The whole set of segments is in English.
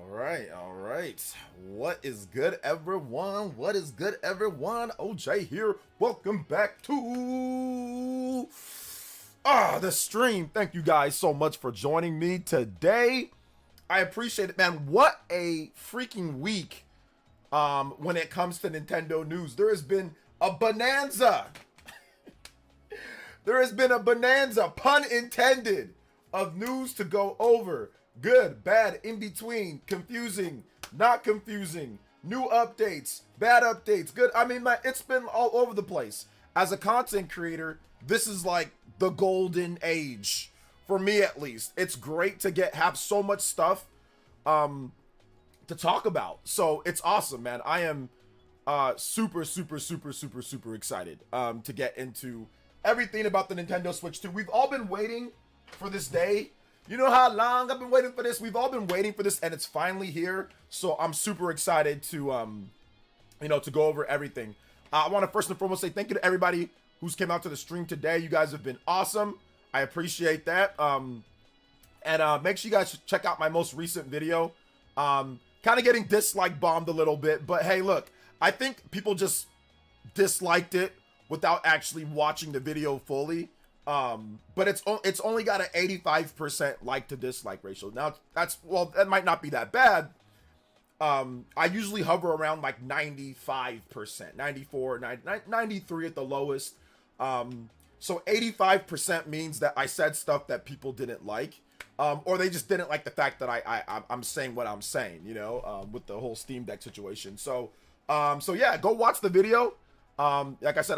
All right. What is good, everyone? What is good, everyone? OJ here. Welcome back to the stream. Thank you guys so much for joining me today. I appreciate it, man. What a freaking week when it comes to Nintendo news. There has been a bonanza. There has been a bonanza, pun intended, of news to go over. Good, bad, in between, confusing, not confusing, new updates, bad updates, good. I mean, it's been all over the place. As a content creator, this is like the golden age, for me at least. It's great to have so much stuff to talk about. So it's awesome, man. I am super excited to get into everything about the Nintendo Switch 2. We've all been waiting for this day. You know how long I've been waiting for this? We've all been waiting for this, and it's finally here. So I'm super excited to, to go over everything. I want to first and foremost say thank you to everybody who's came out to the stream today. You guys have been awesome. I appreciate that. Make sure you guys check out my most recent video. Kind of getting dislike bombed a little bit, but hey, look, I think people just disliked it without actually watching the video fully. But it's only got an 85% like to dislike ratio. Now that might not be that bad. I usually hover around like 95%, 94, 93 at the lowest. So 85% means that I said stuff that people didn't like, or they just didn't like the fact that I'm saying what I'm saying, with the whole Steam Deck situation. So yeah, go watch the video. Like I said,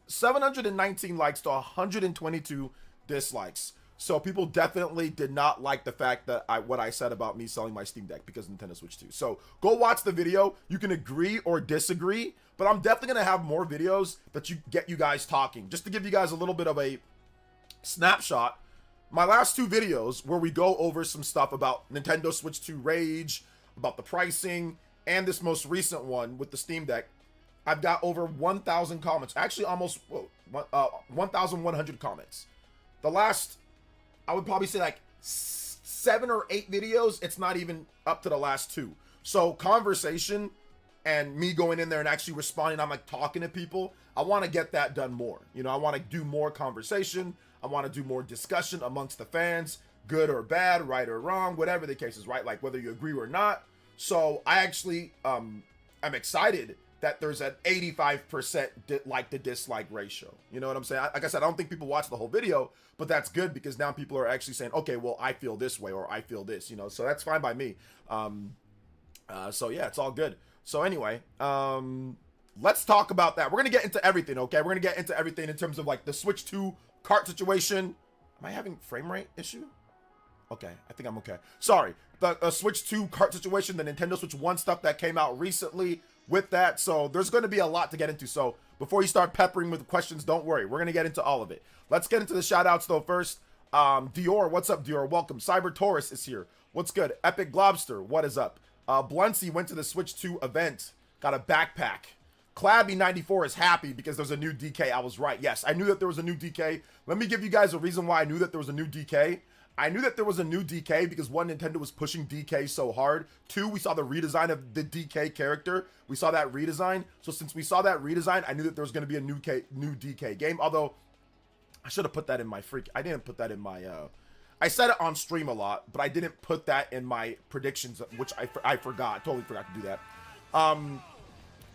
719 likes to 122 dislikes. So people definitely did not like the fact that what I said about me selling my Steam Deck because of Nintendo Switch 2. So go watch the video. You can agree or disagree, but I'm definitely going to have more videos that get you guys talking. Just to give you guys a little bit of a snapshot, my last two videos where we go over some stuff about Nintendo Switch 2 Rage, about the pricing, and this most recent one with the Steam Deck, I've got over 1,000 comments. Actually, almost 1,100 comments. The last, I would probably say like 7 or 8 videos, it's not even up to the last 2. So conversation and me going in there and actually responding, I'm like talking to people. I want to get that done more. I want to do more conversation. I want to do more discussion amongst the fans, good or bad, right or wrong, whatever the case is, right? Like whether you agree or not. So I actually, I'm excited that there's an 85% like to dislike ratio. You know what I'm saying? Like I said, I don't think people watch the whole video, but that's good because now people are actually saying, okay, well, I feel this way or I feel this, so that's fine by me. So yeah, it's all good. So anyway, let's talk about that. We're going to get into everything, okay? We're going to get into everything in terms of like the Switch 2 Kart situation. Am I having frame rate issue? Okay, I think I'm okay. Sorry, the Switch 2 Kart situation, the Nintendo Switch 1 stuff that came out recently with that. So there's going to be a lot to get into. So before you start peppering with questions, don't worry. We're going to get into all of it. Let's get into the shout outs though first. Dior, what's up, Dior? Welcome. Cyber Taurus is here. What's good? Epic Globster, what is up? Bluncy went to the Switch 2 event. Got a backpack. Clabby94 is happy because there's a new DK. I was right. Yes, I knew that there was a new DK. Let me give you guys a reason why I knew that there was a new DK. I knew that there was a new DK because one, Nintendo was pushing DK so hard. Two, we saw the redesign of the DK character. We saw that redesign. So since we saw that redesign, I knew that there was going to be a new DK game. Although I should have put that in my I didn't put that in my I said it on stream a lot, but I didn't put that in my predictions, which I forgot. Totally forgot to do that.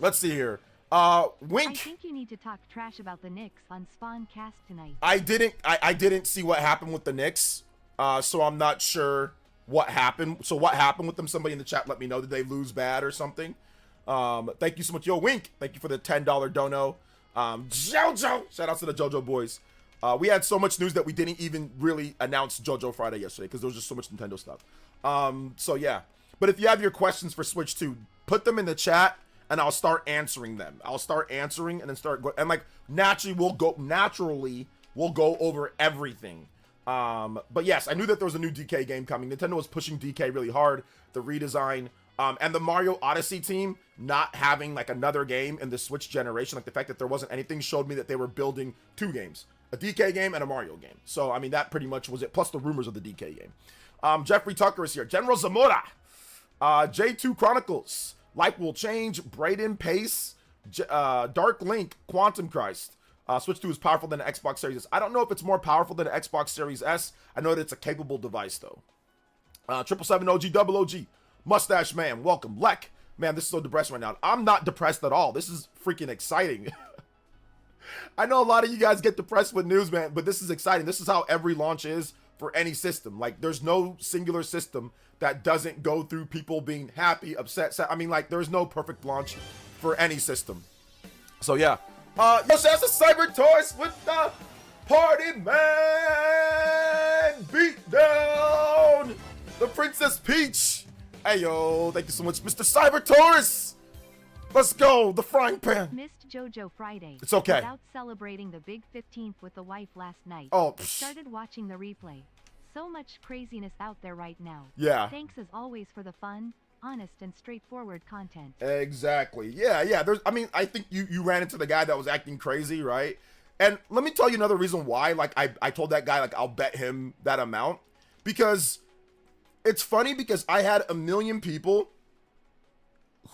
Let's see here. Wink. I think you need to talk trash about the Knicks on Spawncast tonight. I didn't see what happened with the Knicks. So I'm not sure what happened. So what happened with them? Somebody in the chat let me know. Did they lose bad or something? Thank you so much. Yo, Wink. Thank you for the $10 dono. Jojo. Shout out to the Jojo boys. We had so much news that we didn't even really announce Jojo Friday yesterday because there was just so much Nintendo stuff. So yeah. But if you have your questions for Switch 2, put them in the chat and I'll start answering them. I'll start answering and then and like naturally we'll go over everything. But yes, I knew that there was a new DK game coming. Nintendo was pushing DK really hard, the redesign, and the Mario Odyssey team not having like another game in the Switch generation, like the fact that there wasn't anything showed me that they were building 2 games, a DK game and a Mario game. So, I mean, that pretty much was it, plus the rumors of the DK game. Jeffrey Tucker is here. General Zamora. J2 Chronicles, Life Will Change, Braden Pace, Dark Link, Quantum Christ. Switch 2 is powerful than the Xbox Series S. I don't know if it's more powerful than the Xbox Series S. I know that it's a capable device, though. 777 OG, Double OG, Mustache Man, welcome. Lek, man, this is so depressing right now. I'm not depressed at all. This is freaking exciting. I know a lot of you guys get depressed with news, man, but this is exciting. This is how every launch is for any system. Like, there's no singular system that doesn't go through people being happy, upset, sad. I mean, like, there's no perfect launch for any system. So, yeah. Yo, that's a Cyber Toys with the Party Man beat down the Princess Peach. Hey, yo, thank you so much, Mr. Cyber Taurus. Let's go, the frying pan. Missed JoJo Friday. It's okay. Without celebrating the big 15th with the wife last night. Oh, started watching the replay. So much craziness out there right now. Yeah. Thanks as always for the fun, honest, and straightforward content. Exactly. Yeah. I mean, I think you ran into the guy that was acting crazy, right? And let me tell you another reason why. Like, I told that guy, like, I'll bet him that amount. Because it's funny because I had 1 million people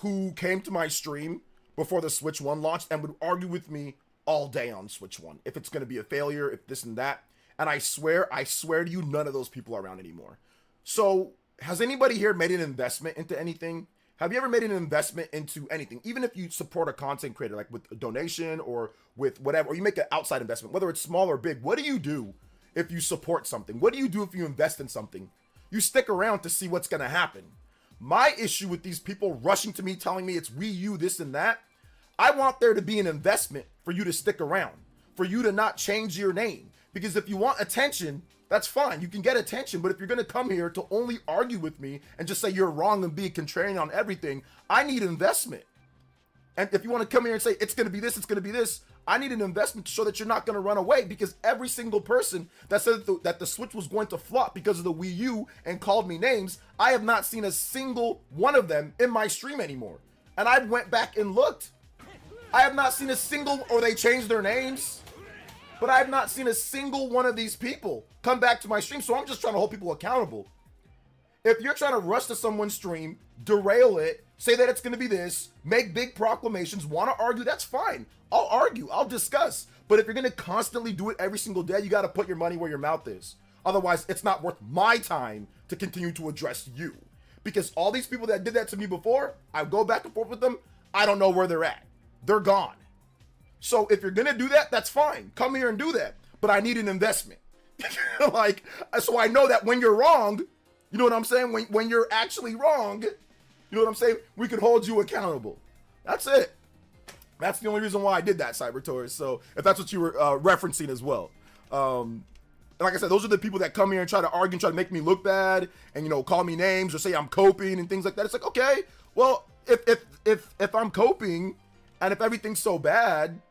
who came to my stream before the Switch 1 launched and would argue with me all day on Switch 1. If it's going to be a failure, if this and that. And I swear to you, none of those people are around anymore. So, has anybody here made an investment into anything? Have you ever made an investment into anything? Even if you support a content creator, like with a donation or with whatever, or you make an outside investment, whether it's small or big, what do you do if you support something? What do you do if you invest in something? You stick around to see what's going to happen. My issue with these people rushing to me, telling me it's Wii U, this and that, I want there to be an investment for you to stick around, for you to not change your name. Because if you want attention, that's fine. You can get attention. But if you're going to come here to only argue with me and just say you're wrong and be a contrarian on everything, I need investment. And if you want to come here and say it's going to be this, it's going to be this, I need an investment to show that you're not going to run away. Because every single person that said that the Switch was going to flop because of the Wii U and called me names, I have not seen a single one of them in my stream anymore. And I went back and looked. I have not seen a single, or they changed their names, but I have not seen a single one of these people come back to my stream. So I'm just trying to hold people accountable. If you're trying to rush to someone's stream, derail it, say that it's going to be this, make big proclamations, want to argue, that's fine. I'll argue, I'll discuss. But if you're going to constantly do it every single day, you got to put your money where your mouth is. Otherwise, it's not worth my time to continue to address you. Because all these people that did that to me before, I go back and forth with them, I don't know where they're at. They're gone. So if you're going to do that, that's fine. Come here and do that. But I need an investment. Like, so I know that when you're wrong, you know what I'm saying? When you're actually wrong, you know what I'm saying? We can hold you accountable. That's it. That's the only reason why I did that, Cyber Taurus. So if that's what you were referencing as well. Like I said, those are the people that come here and try to argue and try to make me look bad and, you know, call me names or say I'm coping and things like that. It's like, okay, well, if I'm coping and if everything's so bad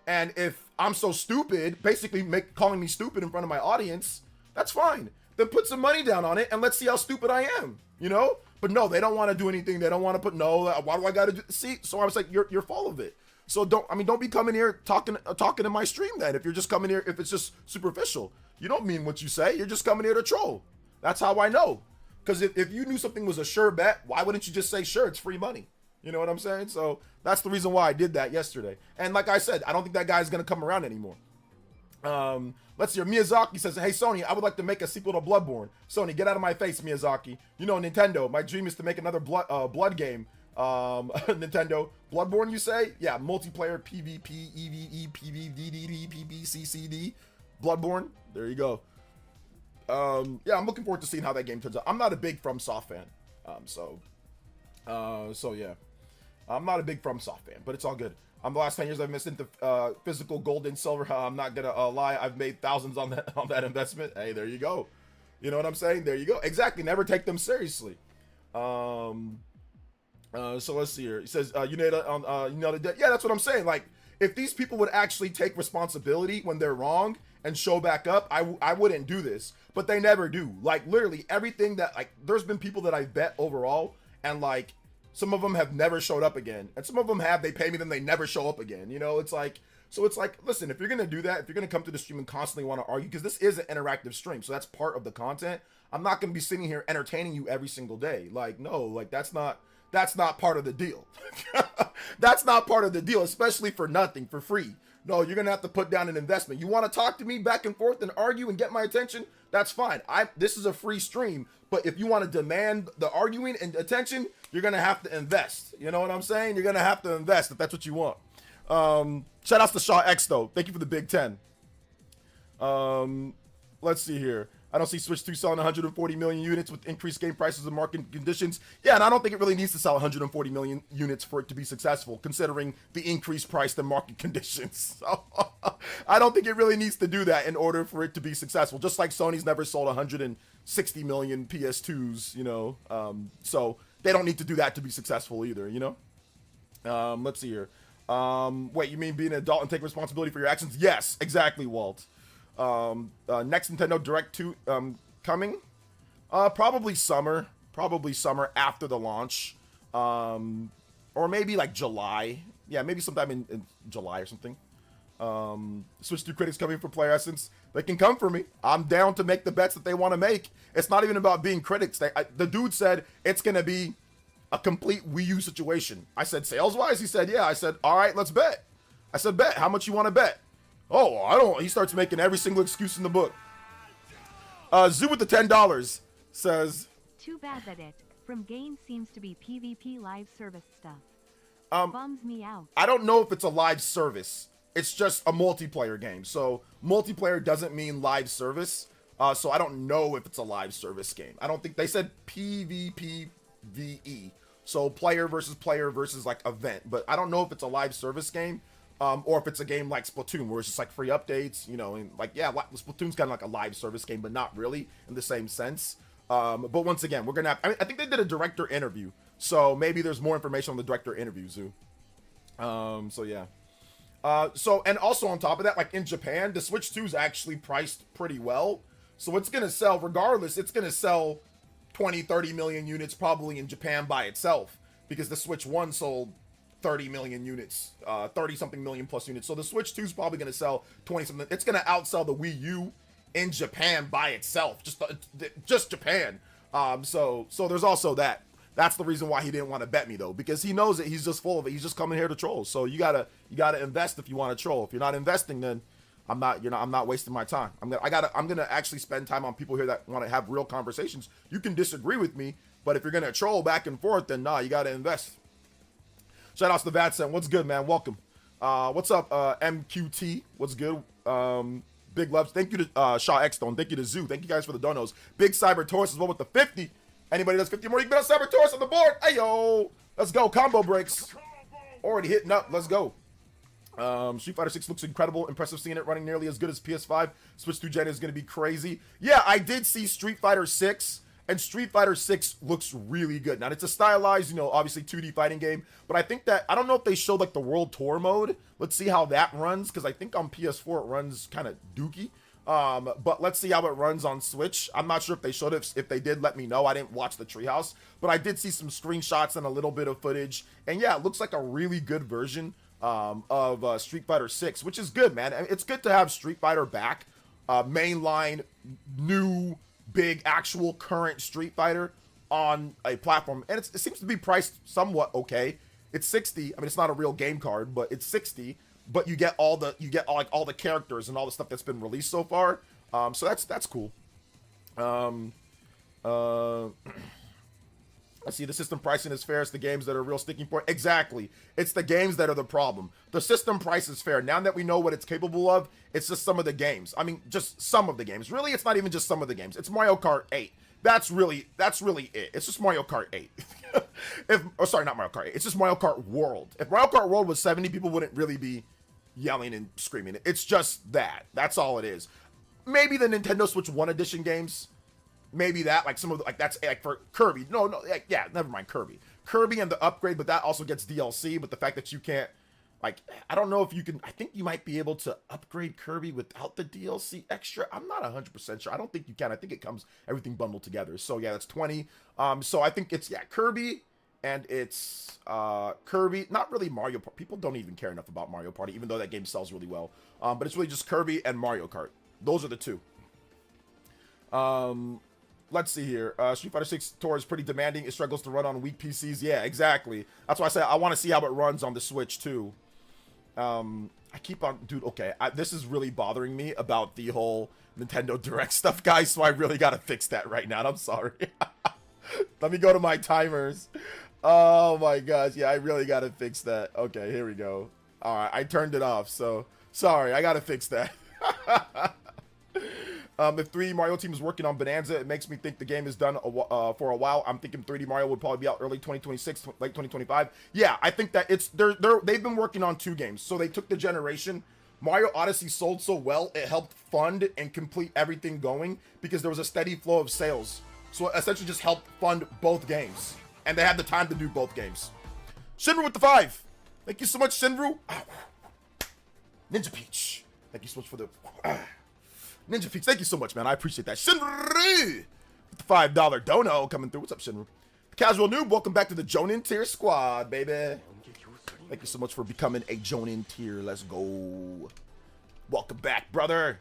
and if I'm so stupid, basically calling me stupid in front of my audience, that's fine. Then put some money down on it and let's see how stupid I am, you know? But no, they don't want to do anything. They don't want to put, no, why do I got to do, see? So I was like, you're full of it. So don't be coming here talking in my stream then. If you're just coming here, if it's just superficial, you don't mean what you say. You're just coming here to troll. That's how I know. Because if you knew something was a sure bet, why wouldn't you just say, sure, it's free money? You know what I'm saying? So that's the reason why I did that yesterday. And like I said, I don't think that guy's going to come around anymore. Let's see. Miyazaki says, hey, Sony, I would like to make a sequel to Bloodborne. Sony, get out of my face, Miyazaki. You know, Nintendo, my dream is to make another blood game. Nintendo. Bloodborne, you say? Yeah, multiplayer, PvP, EVE, PvDD, PvCCD. Bloodborne. There you go. Yeah, I'm looking forward to seeing how that game turns out. I'm not a big FromSoft fan. So yeah. I'm not a big FromSoft fan, but it's all good. The last 10 years I've missed into physical gold and silver. I'm not gonna lie. I've made thousands on that investment. Hey, there you go. You know what I'm saying? There you go. Exactly. Never take them seriously. So let's see here. He says, you know the yeah, that's what I'm saying. Like, if these people would actually take responsibility when they're wrong and show back up, I wouldn't do this. But they never do. Like, literally everything that, like, there's been people that I bet overall, and like, some of them have never showed up again. And some of them have, they pay me, then they never show up again. You know, it's like, So it's like, listen, if you're gonna do that, if you're gonna come to the stream and constantly want to argue, because this is an interactive stream, so that's part of the content. I'm not gonna be sitting here entertaining you every single day. Like, no, like that's not part of the deal. That's not part of the deal, especially for nothing, for free. No, you're gonna have to put down an investment. You want to talk to me back and forth and argue and get my attention? That's fine. This is a free stream, but if you want to demand the arguing and attention, you're gonna have to invest. You know what I'm saying? You're gonna have to invest if that's what you want. Shout outs to Shaw X though. Thank you for the Big 10. Let's see here. I don't see Switch 2 selling 140 million units with increased game prices and market conditions. Yeah, and I don't think it really needs to sell 140 million units for it to be successful, considering the increased price and market conditions. So, I don't think it really needs to do that in order for it to be successful. Just like Sony's never sold 160 million PS2s, you know. So they don't need to do that to be successful either, you know. Let's see here. Wait, you mean being an adult and take responsibility for your actions? Yes, exactly, Walt. Next Nintendo Direct 2 coming, probably summer after the launch, or maybe like July. Yeah, maybe sometime in July or something. Switch 2 critics coming for Player Essence. They can come for me. I'm down to make the bets that they want to make. It's not even about being critics. The dude said it's gonna be a complete Wii U situation. I said sales wise. He said yeah. I said all right, let's bet. I said bet. How much you want to bet? Oh, I don't. He starts making every single excuse in the book. Zoo with the $10 says, Too bad that it, from game seems to be PvP live service stuff. Bums me out. I don't know if it's a live service. It's just a multiplayer game. So multiplayer doesn't mean live service. So I don't know if it's a live service game. I don't think they said PvPVE. So player versus like event. But I don't know if it's a live service game. Or if it's a game like Splatoon, where it's just like free updates, you know, and like, yeah, Splatoon's kind of like a live service game, but not really in the same sense. But once again, we're gonna have, I think they did a director interview, so maybe there's more information on the director interview, Zoo. So yeah. So, and also on top of that, like in Japan, the Switch 2 is actually priced pretty well. So it's gonna sell, regardless, it's gonna sell 20, 30 million units probably in Japan by itself, because the Switch 1 sold 30 million units, 30 something million plus units. So the Switch 2 is probably going to sell 20 something. It's going to outsell the Wii U in Japan by itself, just Japan. So there's also that. That's the reason why he didn't want to bet me though, because he knows that he's just full of it. He's just coming here to troll. So you gotta invest if you want to troll. If you're not investing, then I'm not wasting my time. I'm gonna actually spend time on people here that want to have real conversations. You can disagree with me, but if you're gonna troll back and forth, then nah, you gotta invest. Shout outs to Vatsen. What's good, man? Welcome. What's up, MQT? What's good? Big loves. Thank you to Shaw X-Stone. Thank you to Zoo. Thank you guys for the donos. Big Cyber Taurus as well with the 50. Anybody that's 50 more, you can bet on Cyber Taurus on the board. Hey, yo. Let's go. Combo breaks. Already hitting up. Let's go. Street Fighter 6 looks incredible. Impressive seeing it running nearly as good as PS5. Switch 2 Gen is going to be crazy. Yeah, I did see Street Fighter 6. And Street Fighter 6 looks really good. Now, it's a stylized, you know, obviously 2D fighting game. But I think that, I don't know if they showed, like, the World Tour mode. Let's see how that runs, because I think on PS4 it runs kind of dookie. But let's see how it runs on Switch. I'm not sure if they showed it. If they did, let me know. I didn't watch the Treehouse. But I did see some screenshots and a little bit of footage. And, yeah, it looks like a really good version of Street Fighter 6, which is good, man. It's good to have Street Fighter back. Mainline, new, big, actual, current Street Fighter on a platform, and it seems to be priced somewhat okay. It's 60. I mean, it's not a real game card, but it's 60. But you get all the all the characters and all the stuff that's been released so far. So that's cool. I see the system pricing is fair. It's the games that are real sticking point. Exactly. It's the games that are the problem. The system price is fair. Now that we know what it's capable of, it's just some of the games. I mean, just some of the games. Really, it's not even just some of the games. It's Mario Kart 8. That's really it. It's just Mario Kart 8. Sorry, not Mario Kart 8. It's just Mario Kart World. If Mario Kart World was 70, people wouldn't really be yelling and screaming. It's just that. That's all it is. Maybe the Nintendo Switch 1 edition games. Maybe that, like some of the, like that's like for Kirby. No, like, yeah, never mind Kirby and the upgrade, but that also gets DLC. But the fact that you can't, like, I don't know if you can. I think you might be able to upgrade Kirby without the DLC extra. I'm not 100% sure. I don't think you can. I think it comes everything bundled together. So yeah, that's 20. So I think it's Kirby and it's Kirby. Not really Mario. People don't even care enough about Mario Party, even though that game sells really well. But it's really just Kirby and Mario Kart. Those are the two. Let's see here. Street Fighter 6 Tour is pretty demanding. It struggles to run on weak PCs. Yeah, exactly. That's why I say I want to see how it runs on the Switch too. I keep on, dude. Okay, this is really bothering me about the whole Nintendo Direct stuff, guys. So I really gotta fix that right now. And I'm sorry. Let me go to my timers. Oh my gosh, yeah, I really gotta fix that. Okay, here we go. All right, I turned it off. So sorry, I gotta fix that. If 3D Mario Team is working on Bonanza, it makes me think the game is done for a while. I'm thinking 3D Mario would probably be out early 2026, late 2025. Yeah, I think that they've been working on 2 games. So they took the generation. Mario Odyssey sold so well, it helped fund and complete everything going because there was a steady flow of sales. So it essentially just helped fund both games. And they had the time to do both games. Shinru with the 5. Thank you so much, Shinru. Ninja Peach. Thank you so much for the... Ninja Peach, thank you so much, man. I appreciate that. Shinru! With the $5 dono coming through. What's up, Shinru? Casual Noob, welcome back to the Jonin Tier Squad, baby. Thank you so much for becoming a Jonin Tier. Let's go. Welcome back, brother.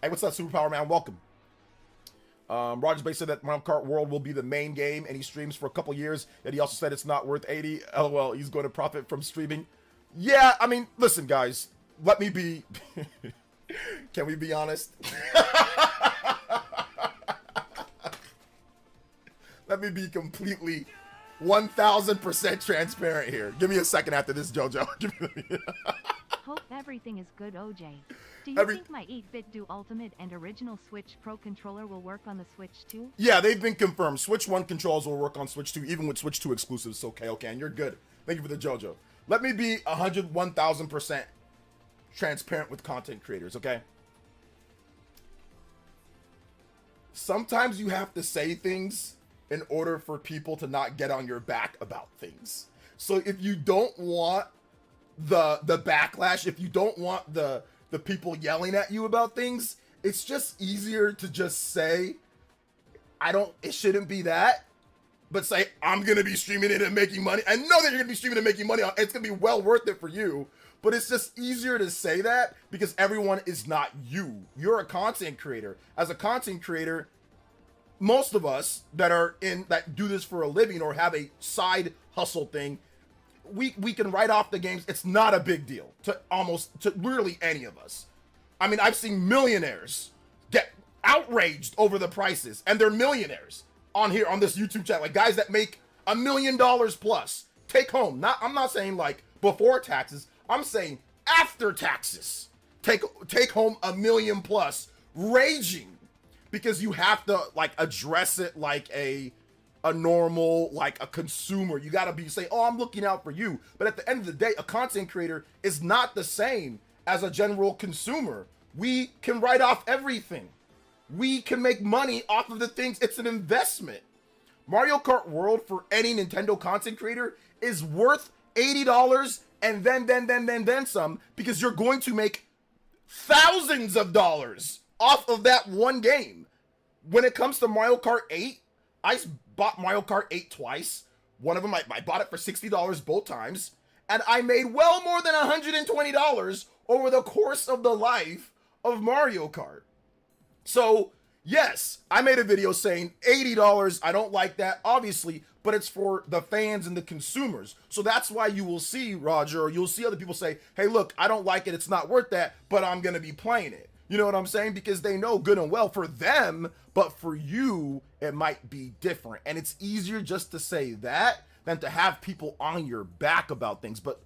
Hey, what's up, Superpower Man? Welcome. Rogers Bay said that Mario Kart World will be the main game, and he streams for a couple years, and he also said it's not worth 80. LOL, he's going to profit from streaming. Yeah, I mean, listen, guys. Let me be... Can we be honest? Let me be completely 1000% transparent here. Give me a second after this, JoJo. Hope everything is good, OJ. Do you think my 8-bit Do Ultimate and original Switch Pro controller will work on the Switch 2? Yeah, they've been confirmed. Switch 1 controls will work on Switch 2, even with Switch 2 exclusives. Okay, and you're good. Thank you for the JoJo. Let me be 1000% transparent with content creators, okay? Sometimes you have to say things in order for people to not get on your back about things. So if you don't want the backlash, if you don't want the people yelling at you about things, it's just easier to just say, it shouldn't be that, but say, I'm gonna be streaming it and making money. I know that you're gonna be streaming and making money. It's gonna be well worth it for you, but it's just easier to say that because everyone is not you. You're a content creator. As a content creator, most of us that do this for a living or have a side hustle thing, we can write off the games. It's not a big deal to really any of us. I mean, I've seen millionaires get outraged over the prices, and they're millionaires on this YouTube channel, like guys that make $1 million plus take home. I'm not saying like before taxes. I'm saying after taxes, take home $1 million plus, raging because you have to like address it like a normal, like a consumer. You got to say, oh, I'm looking out for you. But at the end of the day, a content creator is not the same as a general consumer. We can write off everything. We can make money off of the things. It's an investment. Mario Kart World for any Nintendo content creator is worth $80 and then some, because you're going to make thousands of dollars off of that one game. When it comes to Mario Kart 8, I bought Mario Kart 8 twice. One of them, I bought it for $60 both times, and I made well more than $120 over the course of the life of Mario Kart. So, yes, I made a video saying $80, I don't like that, obviously, but it's for the fans and the consumers. So that's why you will see, Roger, or you'll see other people say, hey, look, I don't like it, it's not worth that, but I'm going to be playing it. You know what I'm saying? Because they know good and well for them, but for you, it might be different. And it's easier just to say that than to have people on your back about things. But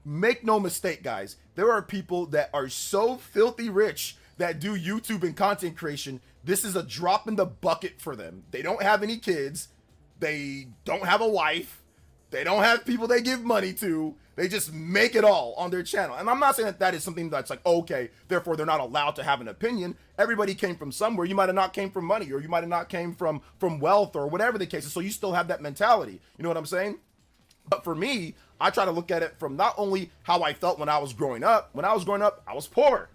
make no mistake, guys, there are people that are so filthy rich that do YouTube and content creation. This is a drop in the bucket for them. They don't have any kids. They don't have a wife. They don't have people they give money to. They just make it all on their channel. And I'm not saying that that is something that's like, okay, therefore they're not allowed to have an opinion. Everybody came from somewhere. You might have not came from money, or you might have not came from wealth, or whatever the case is. So you still have that mentality. You know what I'm saying? But for me, I try to look at it from not only how I felt when I was growing up. When I was growing up, I was poor.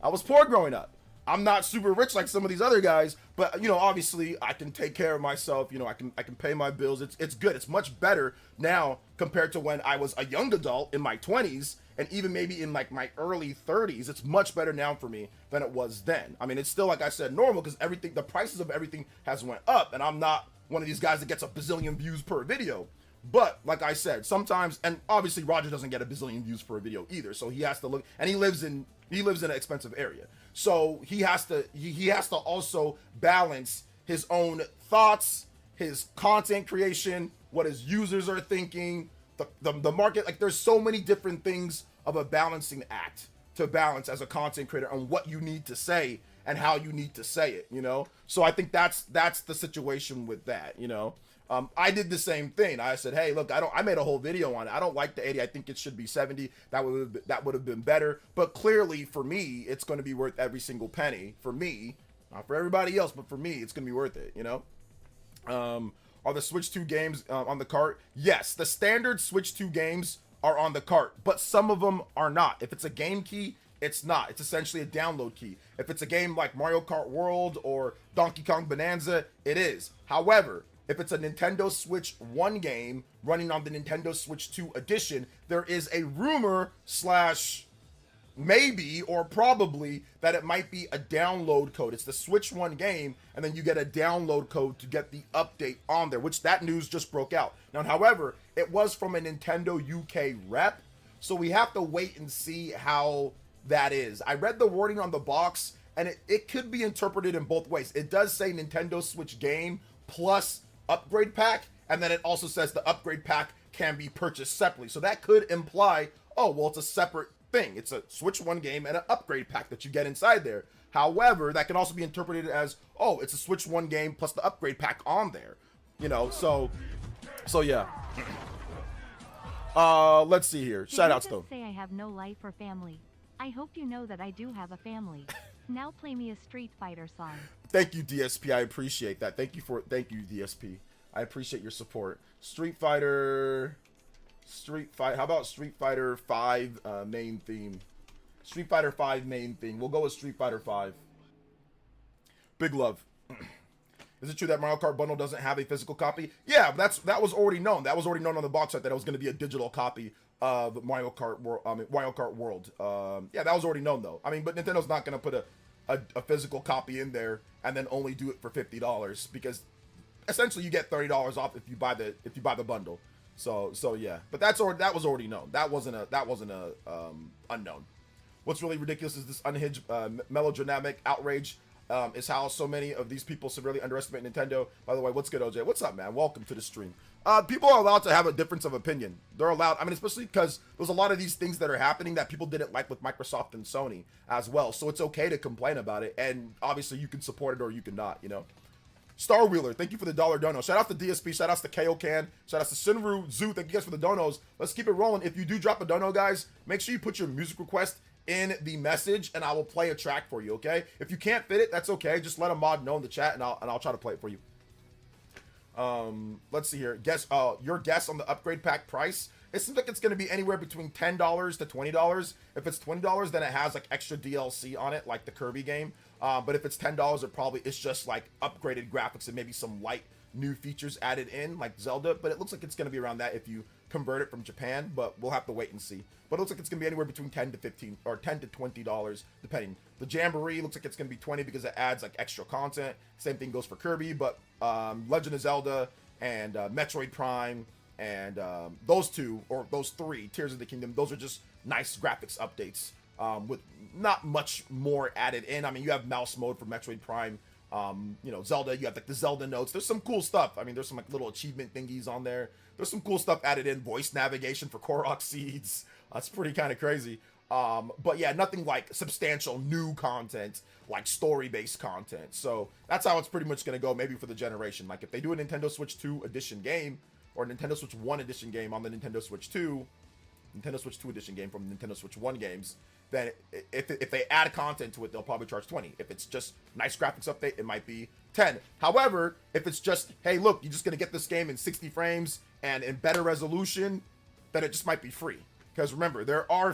I was poor growing up. I'm not super rich like some of these other guys, but you know, obviously I can take care of myself. You know, I can pay my bills. It's good. It's much better now compared to when I was a young adult in my 20s, and even maybe in like my early 30s. It's much better now for me than it was then. I mean, it's still, like I said, normal because everything, the prices of everything has went up, and I'm not one of these guys that gets a bazillion views per video. But like I said, sometimes, and obviously Roger doesn't get a bazillion views per video either, so he has to look, and he lives in an expensive area, so he has to also balance his own thoughts, his content creation, what his users are thinking, the market. Like, there's so many different things of a balancing act to balance as a content creator on what you need to say and how you need to say it, you know. So I think that's the situation with that, you know. I did the same thing. I said, hey, look, I made a whole video on it. I don't like the 80. I think it should be 70. That would have been better. But clearly for me, it's going to be worth every single penny. For me, not for everybody else, but for me, it's going to be worth it, you know? Are the Switch 2 games on the cart? Yes, the standard Switch 2 games are on the cart, but some of them are not. If it's a game key, it's not. It's essentially a download key. If it's a game like Mario Kart World or Donkey Kong Bonanza, it is. However, if it's a Nintendo Switch 1 game running on the Nintendo Switch 2 edition, there is a rumor / maybe or probably that it might be a download code. It's the Switch 1 game, and then you get a download code to get the update on there, which that news just broke out. Now, however, it was from a Nintendo UK rep, so we have to wait and see how that is. I read the wording on the box, and it could be interpreted in both ways. It does say Nintendo Switch game plus upgrade pack, and then it also says the upgrade pack can be purchased separately. So that could imply, oh, well, it's a separate thing. It's a Switch 1 game and an upgrade pack that you get inside there. However, that can also be interpreted as, oh, it's a Switch 1 game plus the upgrade pack on there. You know, so yeah. Let's see here. Shout outs though. Say I have no life or family. I hope you know that I do have a family. Now play me a Street Fighter song. Thank you, DSP. I appreciate that. Thank you, DSP. I appreciate your support. Street Fighter. How about Street Fighter 5 main theme? Street Fighter 5 main theme. We'll go with Street Fighter 5. Big love. Is it true that Mario Kart Bundle doesn't have a physical copy? Yeah, that was already known. That was already known on the box art that it was going to be a digital copy of Mario Kart World. Yeah, that was already known though. I mean, but Nintendo's not going to put a physical copy in there and then only do it for $50 because essentially you get $30 off if you buy the bundle. So yeah, but that was already known. That wasn't a unknown. What's really ridiculous is this unhinged melodramatic outrage. Is how so many of these people severely underestimate Nintendo. By the way, what's good, OJ? What's up, man? Welcome to the stream. People are allowed to have a difference of opinion. They're allowed. I mean, especially because there's a lot of these things that are happening that people didn't like with Microsoft and Sony as well. So it's okay to complain about it, and obviously you can support it or you can not. You know. Star Wheeler, thank you for the $1 dono. Shout out to DSP, shout out to KO Can, shout out to Sinru Zoo. Thank you guys for the donos. Let's keep it rolling. If you do drop a dono, guys, make sure you put your music request in the message and I will play a track for you, okay? If you can't fit it, that's okay. Just let a mod know in the chat and I'll try to play it for you. Let's see here. Your guess on the upgrade pack price. It seems like it's going to be anywhere between $10 to $20. If it's $20, then it has like extra DLC on it, like the Kirby game. But if it's $10, it's just like upgraded graphics and maybe some light new features added in, like Zelda. But it looks like it's going to be around that if you convert it from Japan. But we'll have to wait and see. But it looks like it's going to be anywhere between $10 to $20, depending. The Jamboree looks like it's going to be $20 because it adds like extra content. Same thing goes for Kirby, but Legend of Zelda and Metroid Prime and those three Tears of the Kingdom, those are just nice graphics updates with not much more added in. I mean, you have mouse mode for Metroid Prime. Zelda, you have like the Zelda notes. There's some cool stuff. I mean, there's some like little achievement thingies on there. There's some cool stuff added in. Voice navigation for Korok Seeds. That's pretty kind of crazy. But yeah, nothing like substantial new content, like story-based content. So that's how it's pretty much going to go maybe for the generation. Like if they do a Nintendo Switch 2 edition game or Nintendo Switch 1 edition game on the Nintendo Switch 2 edition game from Nintendo Switch 1 games, then if they add content to it, they'll probably charge $20. If it's just nice graphics update, it might be $10. However, if it's just, hey, look, you're just going to get this game in 60 frames and in better resolution, then it just might be free. Because remember, there are,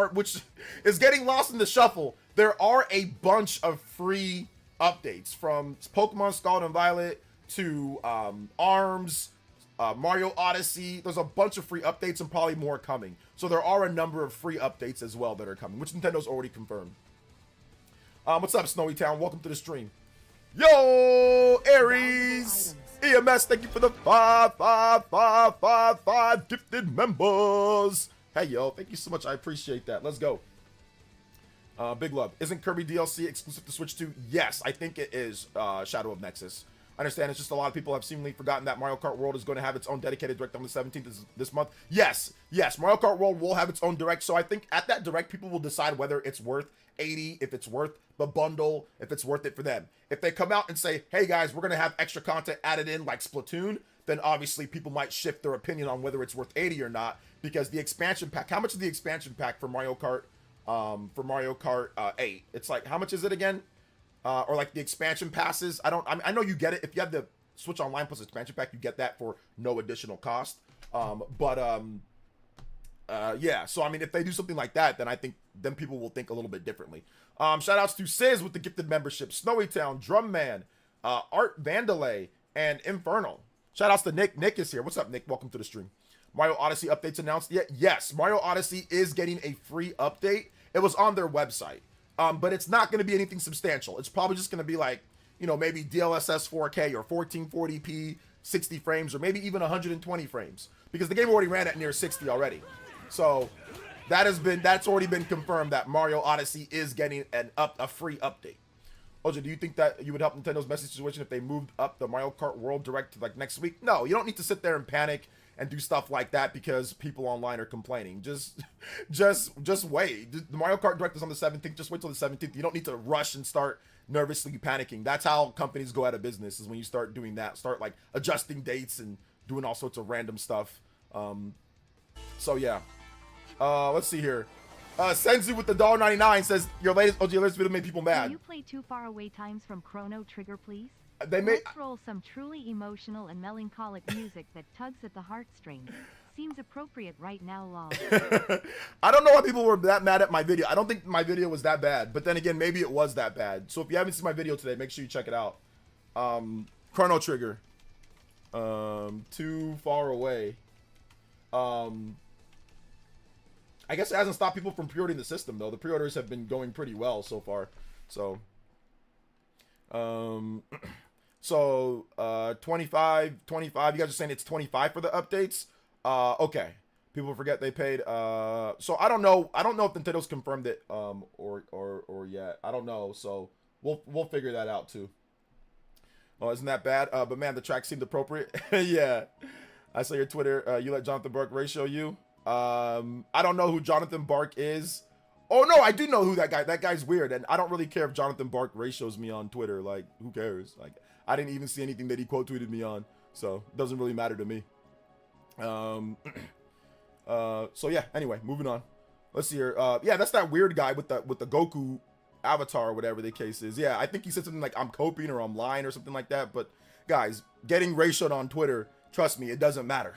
which is getting lost in the shuffle. There are a bunch of free updates from Pokemon Scarlet and Violet to ARMS, Mario Odyssey. There's a bunch of free updates and probably more coming. So there are a number of free updates as well that are coming, which Nintendo's already confirmed. What's up, Snowy Town? Welcome to the stream. Yo, Aries! EMS, thank you for the 5 gifted members. Hey, yo, thank you so much. I appreciate that. Let's go. Big love. Isn't Kirby DLC exclusive to Switch 2? Yes, I think it is Shadow of Nexus. I understand it's just a lot of people have seemingly forgotten that Mario Kart World is going to have its own dedicated direct on the 17th this month. Yes, Mario Kart World will have its own direct. So I think at that direct, people will decide whether it's worth $80, if it's worth the bundle, if it's worth it for them. If they come out and say, hey guys, we're going to have extra content added in like Splatoon, then obviously people might shift their opinion on whether it's worth $80 or not, because the expansion pack, how much is the expansion pack for Mario Kart 8? It's like, how much is it again? Or like the expansion passes. I know you get it if you have the Switch Online plus expansion pack, you get that for no additional cost. Yeah, so I mean, if they do something like that, then I think then people will think a little bit differently. Shout outs to Sizz with the gifted membership, Snowy Town, Drum Man, Art Vandalay, and Infernal. Shout outs to Nick. Nick is here. What's up, Nick? Welcome to the stream. Mario Odyssey updates announced yet? Yes, Mario Odyssey is getting a free update. It was on their website. But it's not going to be anything substantial. It's probably just going to be like, you know, maybe DLSS 4K or 1440p, 60 frames, or maybe even 120 frames, because the game already ran at near 60 already. So that's already been confirmed that Mario Odyssey is getting a free update. OJ, do you think that you would help Nintendo's message situation if they moved up the Mario Kart World Direct to like next week? No, you don't need to sit there and panic and do stuff like that because people online are complaining. Just wait. The Mario Kart Direct is on the 17th. Just wait till the 17th. You don't need to rush and start nervously panicking. That's how companies go out of business, is when you start doing that. Start like adjusting dates and doing all sorts of random stuff. So yeah. Let's see here. Senzu with the $1.99 says your latest video made people mad. Can you play Too Far Away Times from Chrono Trigger, please? Let's roll some truly emotional and melancholic music that tugs at the heartstrings. Seems appropriate right now, lol. I don't know why people were that mad at my video. I don't think my video was that bad, but then again, maybe it was that bad. So if you haven't seen my video today, make sure you check it out. Chrono Trigger. Too Far Away. I guess it hasn't stopped people from pre-ordering the system, though. The pre-orders have been going pretty well so far. So, 25. You guys are saying it's 25 for the updates? Okay. People forget they paid. So I don't know. I don't know if Nintendo's confirmed it, or yet. I don't know. So we'll figure that out too. Oh, isn't that bad? But man, the track seemed appropriate. Yeah. I saw your Twitter. You let Jonathan Bark ratio you. I don't know who Jonathan Bark is. Oh no, I do know who that guy. That guy's weird, and I don't really care if Jonathan Bark ratios me on Twitter. Like, who cares? Like, I didn't even see anything that he quote tweeted me on, so it doesn't really matter to me. So yeah. Anyway, moving on. Let's see here. Yeah, that's that weird guy with the Goku avatar or whatever the case is. Yeah, I think he said something like I'm coping or I'm lying or something like that. But guys, getting ratioed on Twitter, trust me, it doesn't matter.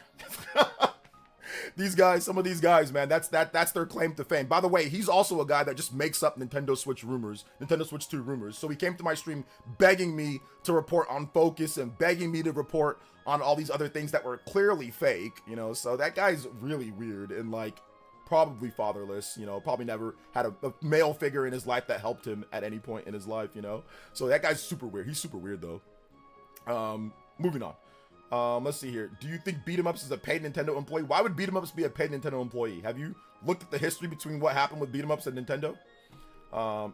These guys, some of these guys, man, that's their claim to fame. By the way, he's also a guy that just makes up Nintendo Switch rumors, Nintendo Switch 2 rumors. So he came to my stream begging me to report on Focus and begging me to report on all these other things that were clearly fake, you know. So that guy's really weird and like probably fatherless, you know, probably never had a male figure in his life that helped him at any point in his life, you know. So that guy's super weird. He's super weird though. Moving on. Let's see here. Do you think Beat 'em Ups is a paid Nintendo employee? Why would Beat 'em Ups be a paid Nintendo employee? Have you looked at the history between what happened with Beat 'em Ups and Nintendo?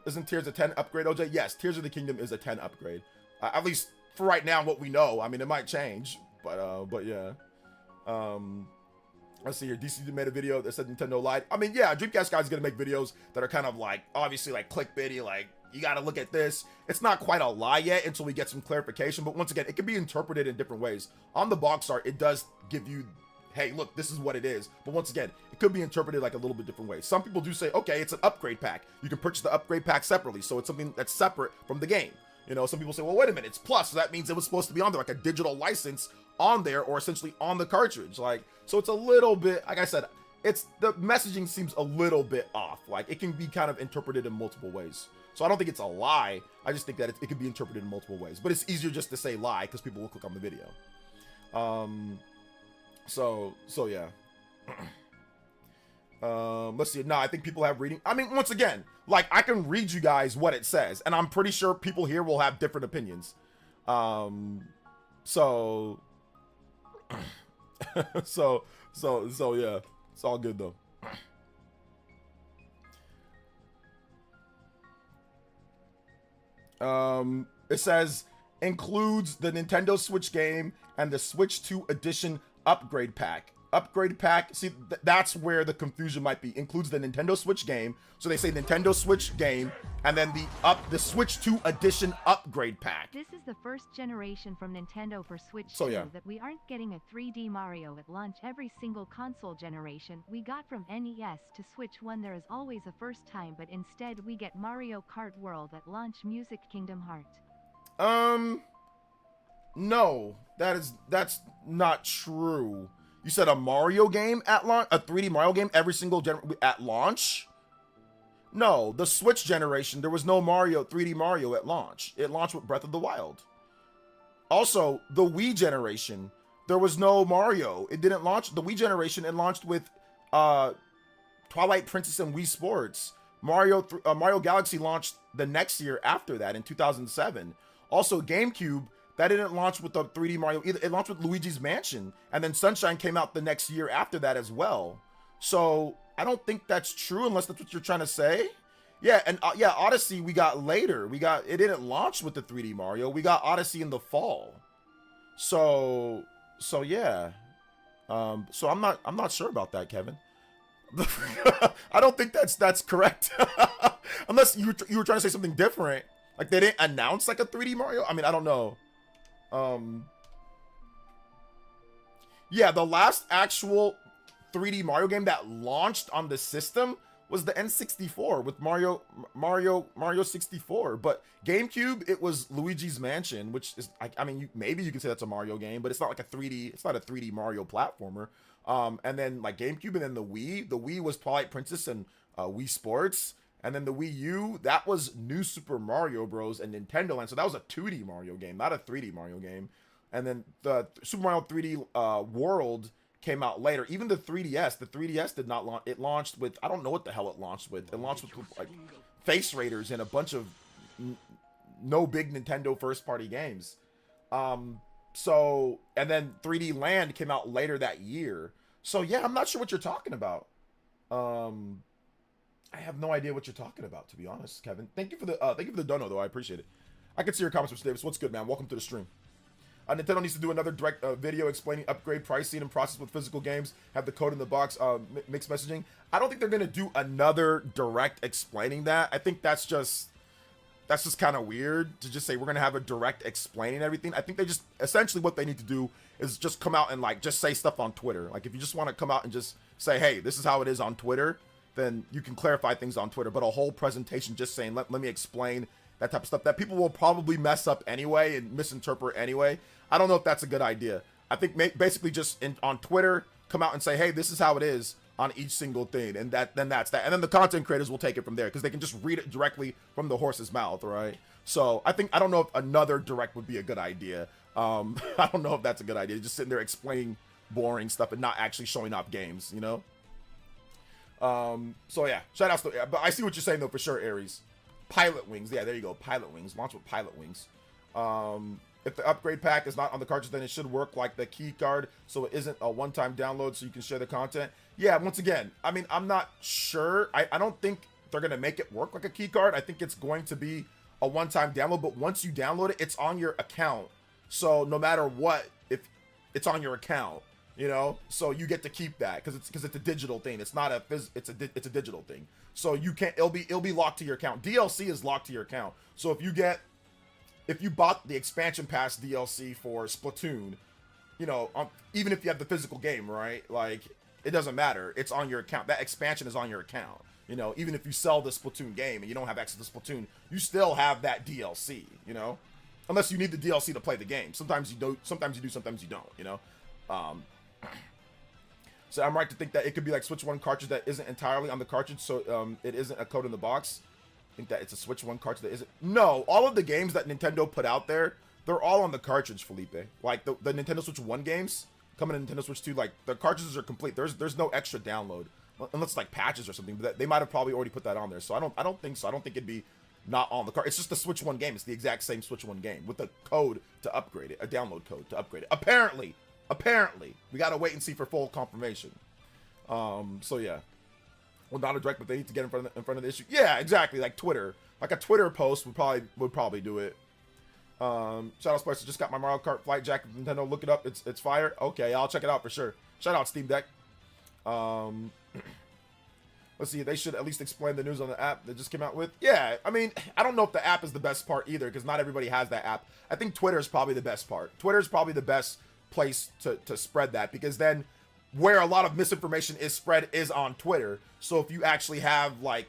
Isn't Tears a 10 upgrade, OJ? Yes, Tears of the Kingdom is a 10 upgrade. At least for right now, what we know. I mean, it might change, but yeah. Let's see here. DC made a video that said Nintendo lied. I mean, yeah, Dreamcast guy's gonna make videos that are kind of like, obviously like clickbaity, like, you gotta look at this. It's not quite a lie yet until we get some clarification, but once again, it can be interpreted in different ways. On the box art, it does give you, hey, look, this is what it is. But once again, it could be interpreted like a little bit different ways. Some people do say, okay, it's an upgrade pack. You can purchase the upgrade pack separately, so it's something that's separate from the game. You know, some people say, well, wait a minute, it's plus, so that means it was supposed to be on there, like a digital license on there, or essentially on the cartridge. Like, so it's a little bit, like I said, the messaging seems a little bit off. Like, it can be kind of interpreted in multiple ways. So I don't think it's a lie. I just think that it could be interpreted in multiple ways. But it's easier just to say lie because people will click on the video. So yeah. Let's see. No, I think people have reading. I mean, once again, like, I can read you guys what it says, and I'm pretty sure people here will have different opinions. So yeah, it's all good though. It says includes the Nintendo Switch game and the Switch 2 Edition upgrade pack. Upgrade pack, see, that's where the confusion might be. Includes the Nintendo Switch game, so they say Nintendo Switch game, and then the Switch 2 Edition upgrade pack. This is the first generation from Nintendo for Switch 2 So, yeah. that we aren't getting a 3D Mario at launch every single console generation. We got from NES to Switch 1 there is always a first time, but instead we get Mario Kart World at launch, Music Kingdom Heart. No, that's not true. You said a Mario game at launch, a 3D Mario game every single at launch? No, the Switch generation, there was no 3D Mario at launch. It launched with Breath of the Wild. Also, the Wii generation, there was no Mario. It didn't launch. The Wii generation, it launched with Twilight Princess and Wii Sports. Mario Galaxy launched the next year after that in 2007. Also, GameCube, that didn't launch with the 3D Mario either. It launched with Luigi's Mansion, and then Sunshine came out the next year after that as well. So I don't think that's true unless that's what you're trying to say. Yeah, and yeah, Odyssey we got later. It didn't launch with the 3D Mario. We got Odyssey in the fall. So yeah. So I'm not sure about that, Kevin. I don't think that's correct. Unless you were trying to say something different. Like they didn't announce like a 3D Mario. I mean, I don't know. Yeah, the last actual 3D Mario game that launched on the system was the N64 with Mario 64. But GameCube, it was Luigi's Mansion, which is, I mean, maybe you can say that's a Mario game, but it's not like it's not a 3D Mario platformer. And then like GameCube, and then the Wii was Twilight Princess and Wii Sports. And then the Wii U, that was New Super Mario Bros. And Nintendo Land. So that was a 2D Mario game, not a 3D Mario game. And then the Super Mario 3D World came out later. Even the 3DS did not launch. It launched with, I don't know what the hell it launched with. It launched with like Face Raiders and a bunch of no big Nintendo first-party games. So, and then 3D Land came out later that year. So yeah, I'm not sure what you're talking about. I have no idea what you're talking about, to be honest, Kevin. Thank you for the dono, though. I appreciate it. I can see your comments, Mr. Davis. What's good, man? Welcome to the stream. Nintendo needs to do another direct video explaining upgrade pricing and process with physical games. Have the code in the box, mixed messaging. I don't think they're gonna do another direct explaining that. I think that's just kind of weird to just say we're gonna have a direct explaining everything. I think they just essentially what they need to do is just come out and like just say stuff on Twitter. Like if you just want to come out and just say, hey, this is how it is on Twitter, then you can clarify things on Twitter. But a whole presentation just saying, let me explain that type of stuff that people will probably mess up anyway and misinterpret anyway. I don't know if that's a good idea. I think basically just on Twitter, come out and say, hey, this is how it is on each single thing. And then that's that. And then the content creators will take it from there because they can just read it directly from the horse's mouth, right? So I don't know if another direct would be a good idea. I don't know if that's a good idea. Just sitting there explaining boring stuff and not actually showing off games, you know? So yeah, shout outs to, but I see what you're saying though for sure, Aries. Pilot Wings, yeah, there you go. Pilot Wings, launch with Pilot Wings. If the upgrade pack is not on the cartridge, then it should work like the key card, so it isn't a one-time download, so you can share the content. Yeah, once again, I mean, I'm not sure. I don't think they're gonna make it work like a key card. I think it's going to be a one-time download, but once you download it, it's on your account. So no matter what, if it's on your account, you know, so you get to keep that because it's a digital thing. It's not it's a digital thing. So you can't. It'll be locked to your account. DLC is locked to your account. So if you bought the expansion pass DLC for Splatoon, you know, even if you have the physical game, right? Like it doesn't matter. It's on your account. That expansion is on your account. You know, even if you sell the Splatoon game and you don't have access to Splatoon, you still have that DLC. You know, unless you need the DLC to play the game. Sometimes you do. Sometimes you don't. You know. So I'm right to think that it could be like Switch 1 cartridge that isn't entirely on the cartridge, so it isn't a code in the box. I think that it's a Switch 1 cartridge that isn't. No, all of the games that Nintendo put out there, they're all on the cartridge, Felipe. Like the Nintendo Switch 1 games coming to Nintendo Switch 2, like the cartridges are complete. There's no extra download unless like patches or something. But they might have probably already put that on there. So I don't think so. I don't think it'd be not on the card. It's just the Switch 1 game. It's the exact same Switch 1 game with a code to upgrade it, a download code to upgrade it. Apparently, we gotta wait and see for full confirmation. So yeah, well, not a direct, but they need to get in front of the issue. Yeah, exactly. Like Twitter, like a Twitter post would probably do it. Shadow Spicer just got my Mario Kart flight jacket from Nintendo. Look it up. It's fire. Okay, I'll check it out for sure. Shout out Steam Deck. Let's see. They should at least explain the news on the app they just came out with. Yeah, I mean, I don't know if the app is the best part either because not everybody has that app. I think Twitter is probably the best part. Twitter is probably the best place to spread that because then where a lot of misinformation is spread is on Twitter. So if you actually have like,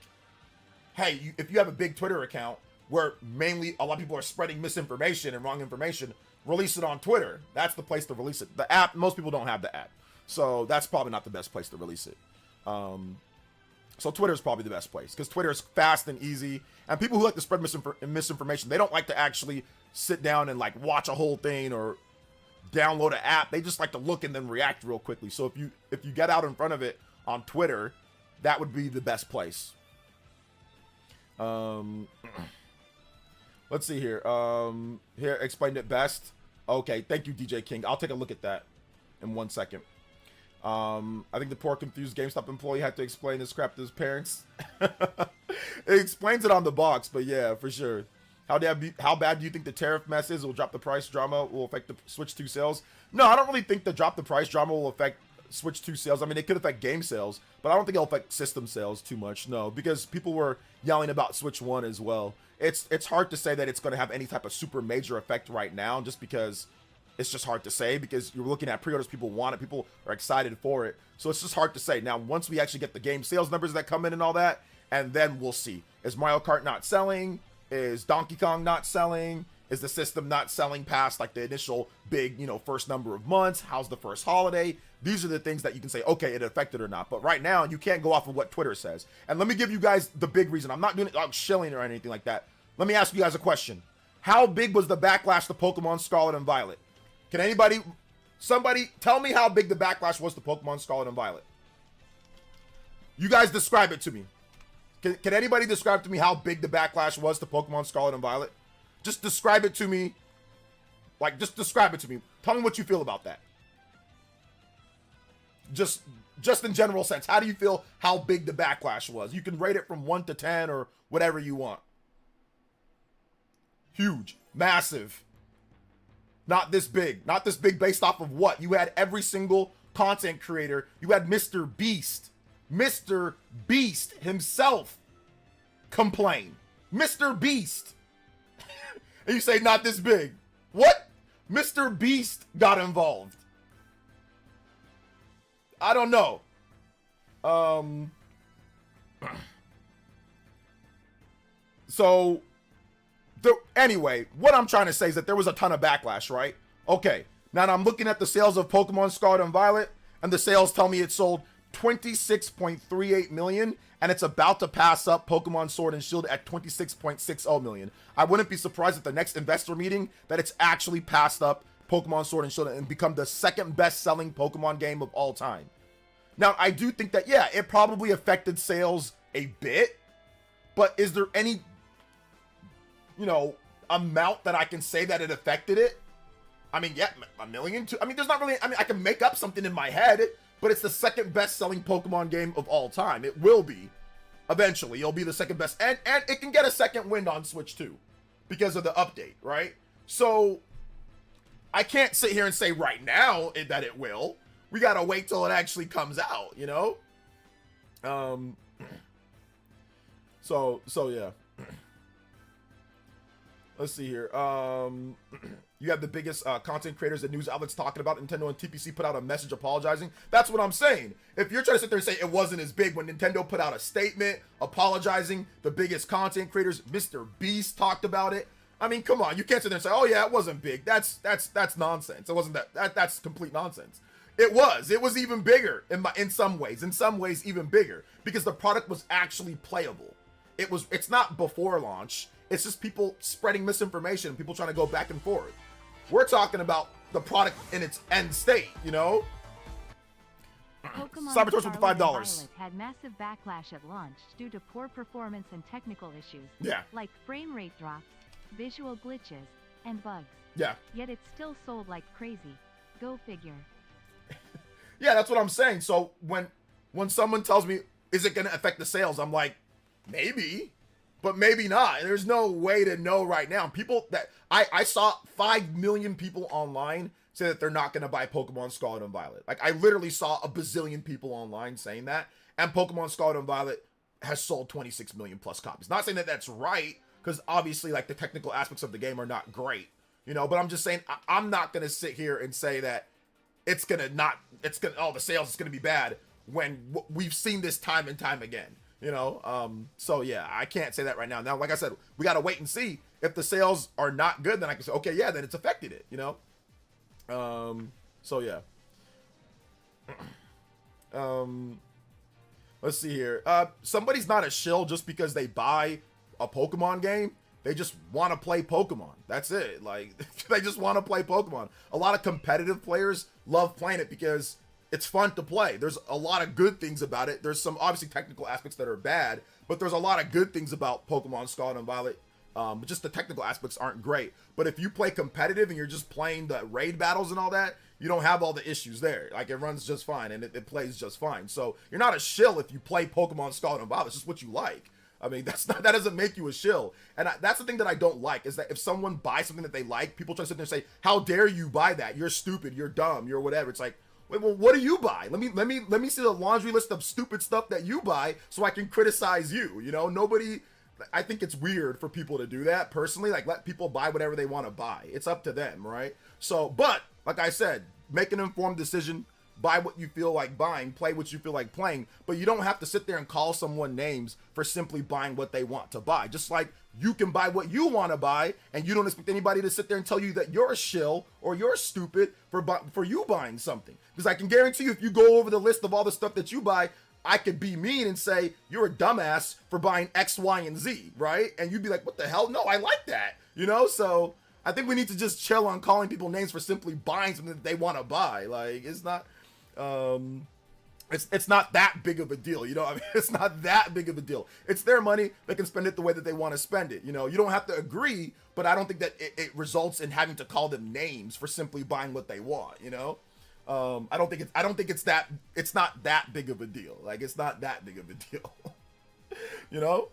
hey, if you have a big Twitter account where mainly a lot of people are spreading misinformation and wrong information, release it on Twitter. That's the place to release it. The app, most people don't have the app. So that's probably not the best place to release it. So Twitter is probably the best place because Twitter is fast and easy. And people who like to spread misinformation, they don't like to actually sit down and like watch a whole thing or download an app. They just like to look and then react real quickly. So if you get out in front of it on Twitter, that would be the best place. Let's see here. Here, explained it best. Okay, thank you, DJ King. I'll take a look at that in 1 second. I think the poor confused GameStop employee had to explain this crap to his parents. It explains it on the box, but yeah, for sure. How bad do you think the tariff mess is? It will drop the price drama will affect the Switch 2 sales? No, I don't really think the drop the price drama will affect Switch 2 sales. I mean, it could affect game sales, but I don't think it'll affect system sales too much. No, because people were yelling about Switch 1 as well. It's hard to say that it's going to have any type of super major effect right now, just because it's just hard to say because you're looking at pre-orders, people want it, people are excited for it. So it's just hard to say. Now, once we actually get the game sales numbers that come in and all that, and then we'll see. Is Mario Kart not selling? Is Donkey Kong not selling? Is the system not selling past like the initial big, first number of months? How's the first holiday? These are the things that you can say, okay, it affected or not. But right now, you can't go off of what Twitter says. And let me give you guys the big reason. I'm not doing it like shilling or anything like that. Let me ask you guys a question. How big was the backlash to Pokemon Scarlet and Violet? Can somebody tell me how big the backlash was to Pokemon Scarlet and Violet? You guys describe it to me. Can anybody describe to me how big the backlash was to Pokemon Scarlet and Violet? Just describe it to me. Like, just describe it to me. Tell me what you feel about that. Just in general sense, how do you feel how big the backlash was? You can rate it from 1 to 10 or whatever you want. Huge. Massive. Not this big. Not this big based off of what? You had every single content creator. You had Mr. Beast. Mr. Beast himself complain. Mr. Beast. And you say not this big. What? Mr. Beast got involved. I don't know. So anyway, what I'm trying to say is that there was a ton of backlash, right? Okay. Now I'm looking at the sales of Pokemon Scarlet and Violet, and the sales tell me it sold 26.38 million, and it's about to pass up Pokemon Sword and Shield at 26.60 million. I wouldn't be surprised at the next investor meeting that it's actually passed up Pokemon Sword and Shield and become the second best selling Pokemon game of all time. Now, I do think that, yeah, it probably affected sales a bit, but is there any, amount that I can say that it affected it? I mean, yeah, $1 million, there's not really, I can make up something in my head, but it's the second best selling Pokemon game of all time. It will be. Eventually, it'll be the second best. And it can get a second wind on Switch 2 because of the update, right? So I can't sit here and say right now that it will. We gotta wait till it actually comes out, So yeah. Let's see here. You have the biggest content creators and news outlets talking about Nintendo and TPC put out a message apologizing. That's what I'm saying. If you're trying to sit there and say it wasn't as big when Nintendo put out a statement apologizing, the biggest content creators, Mr. Beast talked about it. I mean, come on, you can't sit there and say, "Oh yeah, it wasn't big." That's nonsense. It wasn't that's complete nonsense. It was even bigger in some ways even bigger, because the product was actually playable. It's not before launch. It's just people spreading misinformation, people trying to go back and forth. We're talking about the product in its end state, you know? Pokemon Cybertorch with the $5. Violet had massive backlash at launch due to poor performance and technical issues. Yeah. Like frame rate drops, visual glitches, and bugs. Yeah. Yet it still sold like crazy. Go figure. Yeah, that's what I'm saying. So when someone tells me, is it going to affect the sales? I'm like, maybe, but maybe not. There's no way to know right now. People that I saw 5 million people online say that they're not going to buy Pokemon Scarlet and Violet. Like, I literally saw a bazillion people online saying that, and Pokemon Scarlet and Violet has sold 26 million plus copies. Not saying that that's right, because obviously, like, the technical aspects of the game are not great, you know, but I'm just saying I'm not going to sit here and say that the sales is going to be bad when we've seen this time and time again, you know? So yeah, I can't say that right now. Now, like I said, we got to wait and see. If the sales are not good, then I can say, okay, yeah, then it's affected it, you know? So yeah. Let's see here. Somebody's not a shill just because they buy a Pokemon game. They just want to play Pokemon. That's it. Like, they just want to play Pokemon. A lot of competitive players love playing it because it's fun to play. There's a lot of good things about it. There's some obviously technical aspects that are bad, but there's a lot of good things about Pokemon Scarlet and Violet. But just the technical aspects aren't great. But if you play competitive and you're just playing the raid battles and all that, you don't have all the issues there. Like, it runs just fine and it plays just fine. So you're not a shill if you play Pokemon Scarlet and Violet. It's just what you like. I mean, that doesn't make you a shill. And that's the thing that I don't like, is that if someone buys something that they like, people try to sit there and say, how dare you buy that? You're stupid, you're dumb, you're whatever. It's like, wait, well, what do you buy? Let me see the laundry list of stupid stuff that you buy so I can criticize you. You know, I think it's weird for people to do that personally. Like, let people buy whatever they want to buy. It's up to them, right? So, but like I said, make an informed decision. Buy what you feel like buying, play what you feel like playing, but you don't have to sit there and call someone names for simply buying what they want to buy. Just like you can buy what you want to buy, and you don't expect anybody to sit there and tell you that you're a shill or you're stupid for you buying something. Because I can guarantee you, if you go over the list of all the stuff that you buy, I could be mean and say, you're a dumbass for buying X, Y, and Z, right? And you'd be like, what the hell? No, I like that, you know? So I think we need to just chill on calling people names for simply buying something that they want to buy. Like, it's not... it's not that big of a deal, you know. I mean, it's not that big of a deal. It's their money. They can spend it the way that they want to spend it. You know, you don't have to agree, but I don't think that it results in having to call them names for simply buying what they want. You know, I don't think it's not that big of a deal. Like, it's not that big of a deal. You know.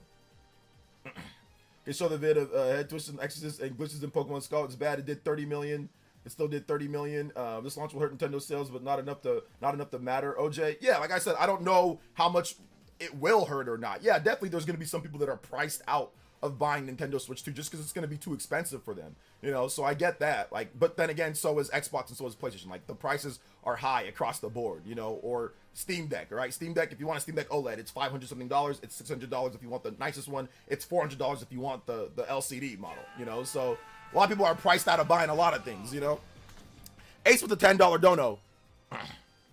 They show the vid of head twists and exorcists and glitches in Pokemon Scarlet. It's bad. It did 30 million. It still did 30 million. This launch will hurt Nintendo sales, but not enough to matter. OJ, yeah, like I said, I don't know how much it will hurt or not. Yeah, definitely there's going to be some people that are priced out of buying Nintendo Switch 2 just because it's going to be too expensive for them, you know. So I get that. Like, but then again, so is Xbox and so is PlayStation. Like, the prices are high across the board, you know. Or Steam Deck, right? Steam Deck, if you want a Steam Deck OLED, it's $500 something. It's $600 if you want the nicest one. It's $400 if you want the LCD model, you know. So a lot of people are priced out of buying a lot of things, you know. Ace with the $10 dono.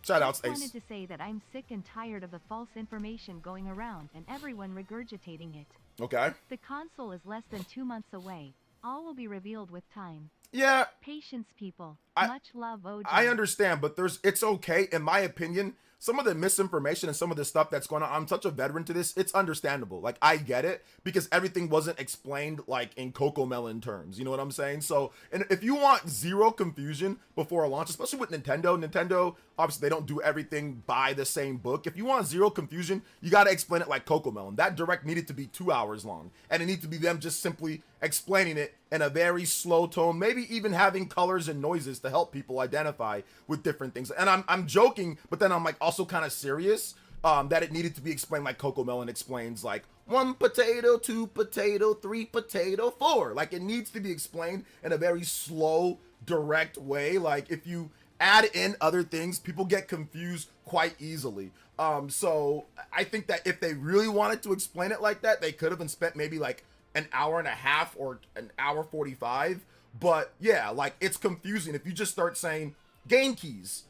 Shout outs, Ace. I wanted to say that I'm sick and tired of the false information going around and everyone regurgitating it. Okay. The console is less than 2 months away. All will be revealed with time. Yeah. Patience, people. Much love, OJ. I understand, but it's okay, in my opinion. Some of the misinformation and some of the stuff that's going on, I'm such a veteran to this, it's understandable. Like, I get it, because everything wasn't explained, like, in Cocomelon terms. You know what I'm saying? So, and if you want zero confusion before a launch, especially with Nintendo, obviously, they don't do everything by the same book. If you want zero confusion, you got to explain it like Cocomelon. That direct needed to be 2 hours long, and it needed to be them just simply explaining it in a very slow tone, maybe even having colors and noises to help people identify with different things. And I'm joking, but then I'm like also kind of serious that it needed to be explained like Cocomelon explains, like 1 potato, 2 potato, 3 potato, 4. Like, it needs to be explained in a very slow, direct way. Like, if you add in other things, people get confused quite easily. So I think that if they really wanted to explain it like that, they could have spent maybe like an hour and a half or an hour 45. But yeah, like, it's confusing if you just start saying game keys,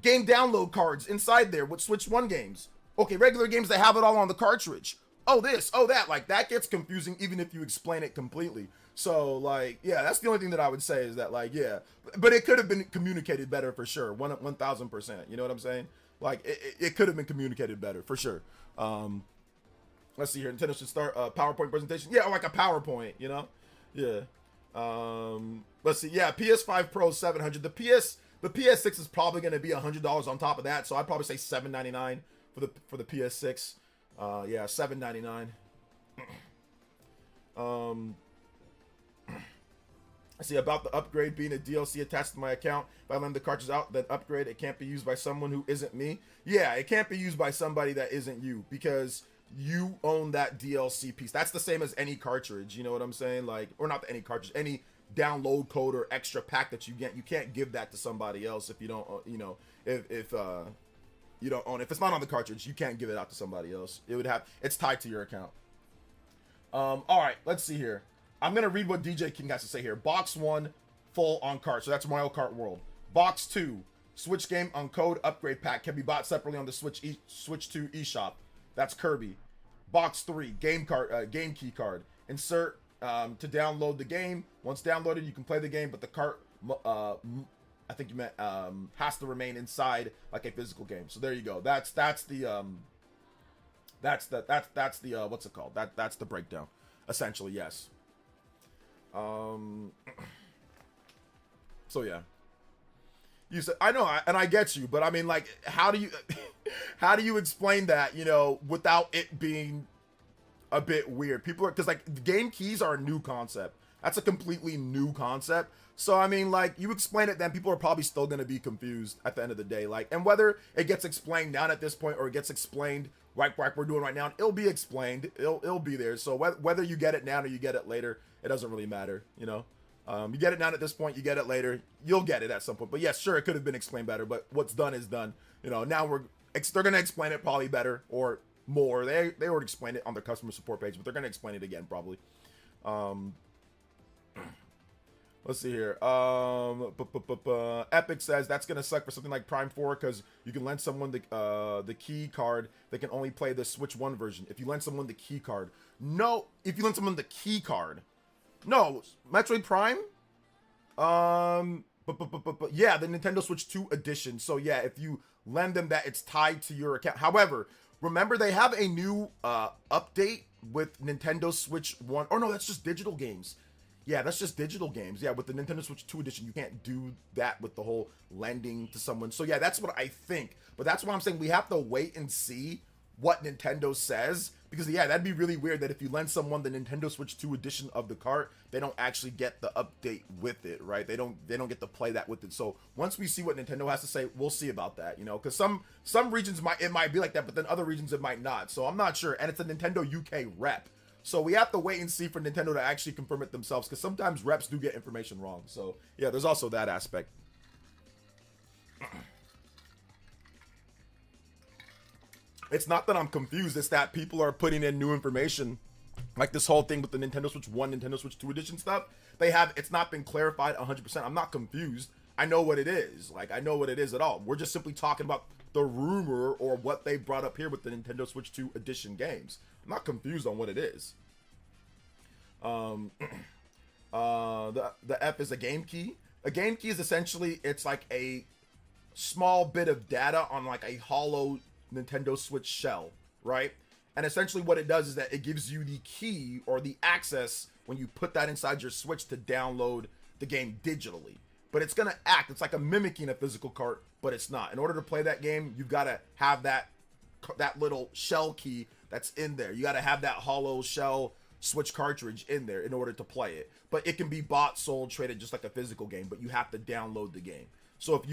game download cards inside there with Switch 1 games. Okay, regular games that have it all on the cartridge. Oh, this, oh, that. Like, that gets confusing even if you explain it completely. So, like, yeah, that's the only thing that I would say is that, like, yeah. But it could have been communicated better for sure. 1,000%. You know what I'm saying? Like, it could have been communicated better for sure. Let's see here. Nintendo should start a PowerPoint presentation. Yeah, like a PowerPoint, you know? Yeah. Let's see. Yeah, PS5 Pro 700. The PS6 is probably going to be $100 on top of that, so I'd probably say $799 for the PS6. Yeah, $799. I see about the upgrade being a DLC attached to my account. If I lend the cartridge out, then upgrade, it can't be used by someone who isn't me. Yeah, it can't be used by somebody that isn't you because you own that DLC piece. That's the same as any cartridge, you know what I'm saying? Like, or not any cartridge, any download code or extra pack that you get. You can't give that to somebody else if you don't, you know, if you don't own it. If it's not on the cartridge, you can't give it out to somebody else. It's tied to your account. All right, let's see here. I'm going to read what DJ King has to say here. Box 1, full on cart. So that's Mario Kart World. Box 2, Switch game on code upgrade pack. Can be bought separately on the Switch 2 eShop. That's Kirby. Box 3, game key card. Insert to download the game. Once downloaded, you can play the game, but the cart, I think you meant, has to remain inside like a physical game. So there you go. That's the what's it called? That's the breakdown. Essentially, yes. So yeah, you said, I know, and I get you, but I mean, like, how do you explain that, you know, without it being a bit weird? People are, because like game keys are a new concept. That's a completely new concept. So I mean, like, you explain it, then people are probably still going to be confused at the end of the day. Like, and whether it gets explained down at this point or it gets explained like we're doing right now, it'll be explained. It'll be there. So whether you get it now or you get it later, it doesn't really matter, you know. You get it now at this point, you get it later, you'll get it at some point. But yes, sure, it could have been explained better, but what's done is done. You know, now they're gonna explain it probably better or more. They already explained it on their customer support page, but they're gonna explain it again probably. Let's see here. Epic says that's gonna suck for something like Prime 4 because you can lend someone the key card. They can only play the Switch 1 version. If you lend someone the key card, no. If you lend someone the key card, no. Metroid Prime. But yeah, the Nintendo Switch 2 edition. So yeah, if you lend them that, it's tied to your account. However, remember they have a new update with Nintendo Switch 1. Oh no, that's just digital games. Yeah, that's just digital games. Yeah, with the Nintendo Switch 2 edition, you can't do that with the whole lending to someone. So yeah, that's what I think. But that's why I'm saying we have to wait and see what Nintendo says. Because yeah, that'd be really weird that if you lend someone the Nintendo Switch 2 edition of the cart, they don't actually get the update with it, right? They don't get to play that with it. So once we see what Nintendo has to say, we'll see about that, you know? Because some regions it might be like that, but then other regions it might not. So I'm not sure. And it's a Nintendo UK rep. So we have to wait and see for Nintendo to actually confirm it themselves, because sometimes reps do get information wrong. So yeah, there's also that aspect. It's not that I'm confused, it's that people are putting in new information. Like this whole thing with the Nintendo Switch 1, Nintendo Switch 2 edition stuff. It's not been clarified 100%. I'm not confused. I know what it is. Like, I know what it is at all. We're just simply talking about the rumor or what they brought up here with the Nintendo Switch 2 edition games. I'm not confused on what it is. The F is a game key. A game key is essentially, it's like a small bit of data on like a hollow Nintendo Switch shell, right? And essentially what it does is that it gives you the key or the access when you put that inside your Switch to download the game digitally. But it's gonna act, it's like a mimicking a physical cart, but it's not. In order to play that game, you've gotta have that little shell key that's in there. You gotta have that hollow shell Switch cartridge in there in order to play it. But it can be bought, sold, traded just like a physical game, but you have to download the game. So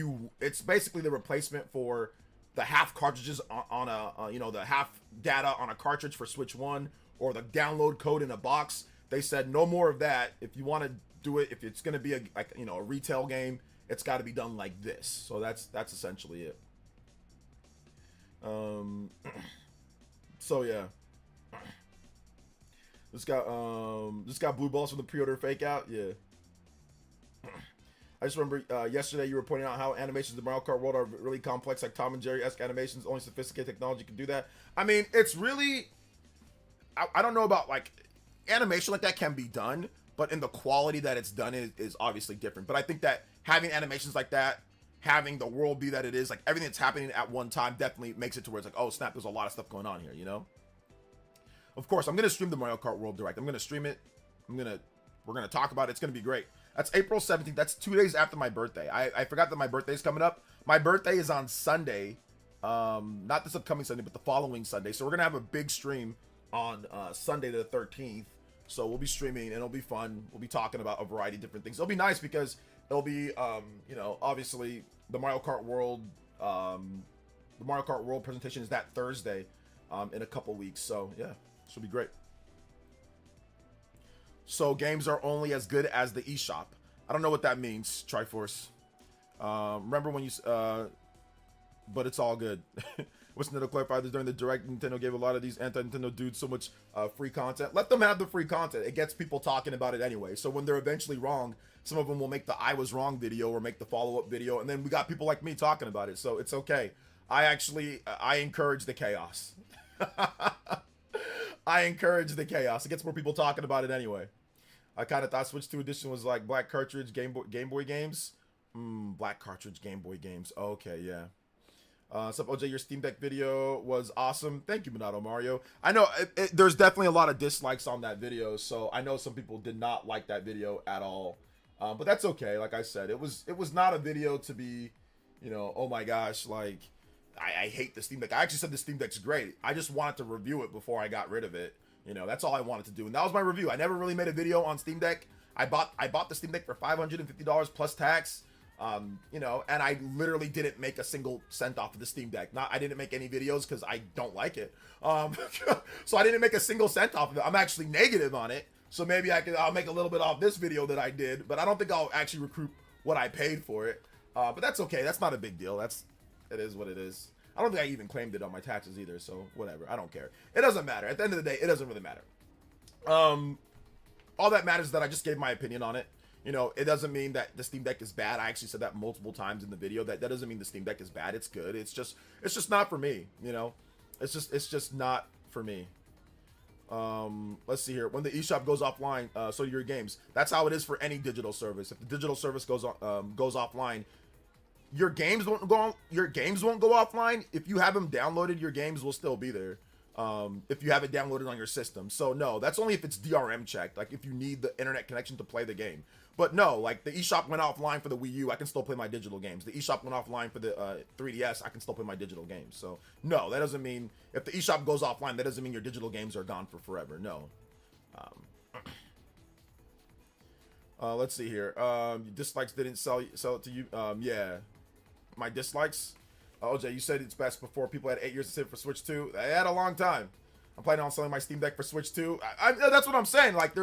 it's basically the replacement for the half cartridges on a the half data on a cartridge for Switch 1 or the download code in a box. They said no more of that. If you want to do it, if it's going to be a retail game, it's got to be done like this. So that's essentially it. So yeah. This got blue balls from the pre-order fake out. Yeah. just remember yesterday you were pointing out how animations in the Mario Kart world are really complex, like Tom and Jerry-esque animations. Only sophisticated technology can do that. I mean, it's really, I don't know about like animation like that can be done, but in the quality that it's done is obviously different. But I think that having animations like that, having the world be that it is, like everything that's happening at one time definitely makes it to where it's like, oh snap, there's a lot of stuff going on here, you know? Of course, I'm gonna stream the Mario Kart World Direct. I'm gonna stream it. We're gonna talk about it. It's gonna be great. That's April 17th. That's 2 days after my birthday. I forgot that my birthday's coming up. My birthday is on Sunday. Not this upcoming Sunday, but the following Sunday. So we're gonna have a big stream on Sunday the 13th. So we'll be streaming and it'll be fun. We'll be talking about a variety of different things. It'll be nice because it'll be you know, obviously the Mario Kart World presentation is that Thursday in a couple weeks. So yeah, should be great. So games are only as good as the eShop. I don't know what that means, Triforce. Remember when you but it's all good. What's Nintendo clarified this during the direct? Nintendo gave a lot of these anti-Nintendo dudes so much free content. Let them have the free content. It gets people talking about it anyway. So when they're eventually wrong, some of them will make the I was wrong video or make the follow-up video, and then we got people like me talking about it. So it's okay. I encourage the chaos. I encourage the chaos. It gets more people talking about it anyway. I kind of thought Switch 2 Edition was like Black Cartridge Game Boy games. Black Cartridge Game Boy games. Okay, yeah. Sup, OJ, your Steam Deck video was awesome. Thank you, Minato Mario. I know there's definitely a lot of dislikes on that video, so I know some people did not like that video at all. But that's okay. Like I said, it was not a video to be, you know, oh my gosh, like I hate the Steam Deck. I actually said the Steam Deck's great. I just wanted to review it before I got rid of it. You know, that's all I wanted to do, and that was my review. I never really made a video on Steam Deck. I bought the Steam Deck for $550 plus tax. You know, and I literally didn't make a single cent off of the Steam Deck. I didn't make any videos because I don't like it. So I didn't make a single cent off of it. I'm actually negative on it. So maybe I'll make a little bit off this video that I did, but I don't think I'll actually recoup what I paid for it. But that's okay. That's not a big deal. It is what it is. I don't think I even claimed it on my taxes either. So whatever. I don't care. It doesn't matter. At the end of the day, it doesn't really matter. All that matters is that I just gave my opinion on it. You know, it doesn't mean that the Steam Deck is bad. I actually said that multiple times in the video. That doesn't mean the Steam Deck is bad. It's good. It's just not for me. You know, it's just not for me. Let's see here. When the eShop goes offline, so do your games. That's how it is for any digital service. If the digital service goes offline, your games won't go offline. If you have them downloaded, your games will still be there. If you have it downloaded on your system. So no, that's only if it's DRM checked, like if you need the internet connection to play the game. But no, like the eShop went offline for the Wii U, I can still play my digital games. The eShop went offline for the 3DS, I can still play my digital games. So no, that doesn't mean, if the eShop goes offline, that doesn't mean your digital games are gone for forever. No. Let's see here. Dislikes didn't sell it to you. Yeah, my dislikes. OJ, you said it's best before. People had 8 years to sit for Switch 2. They had a long time. I'm planning on selling my Steam Deck for Switch 2. That's what I'm saying. Like,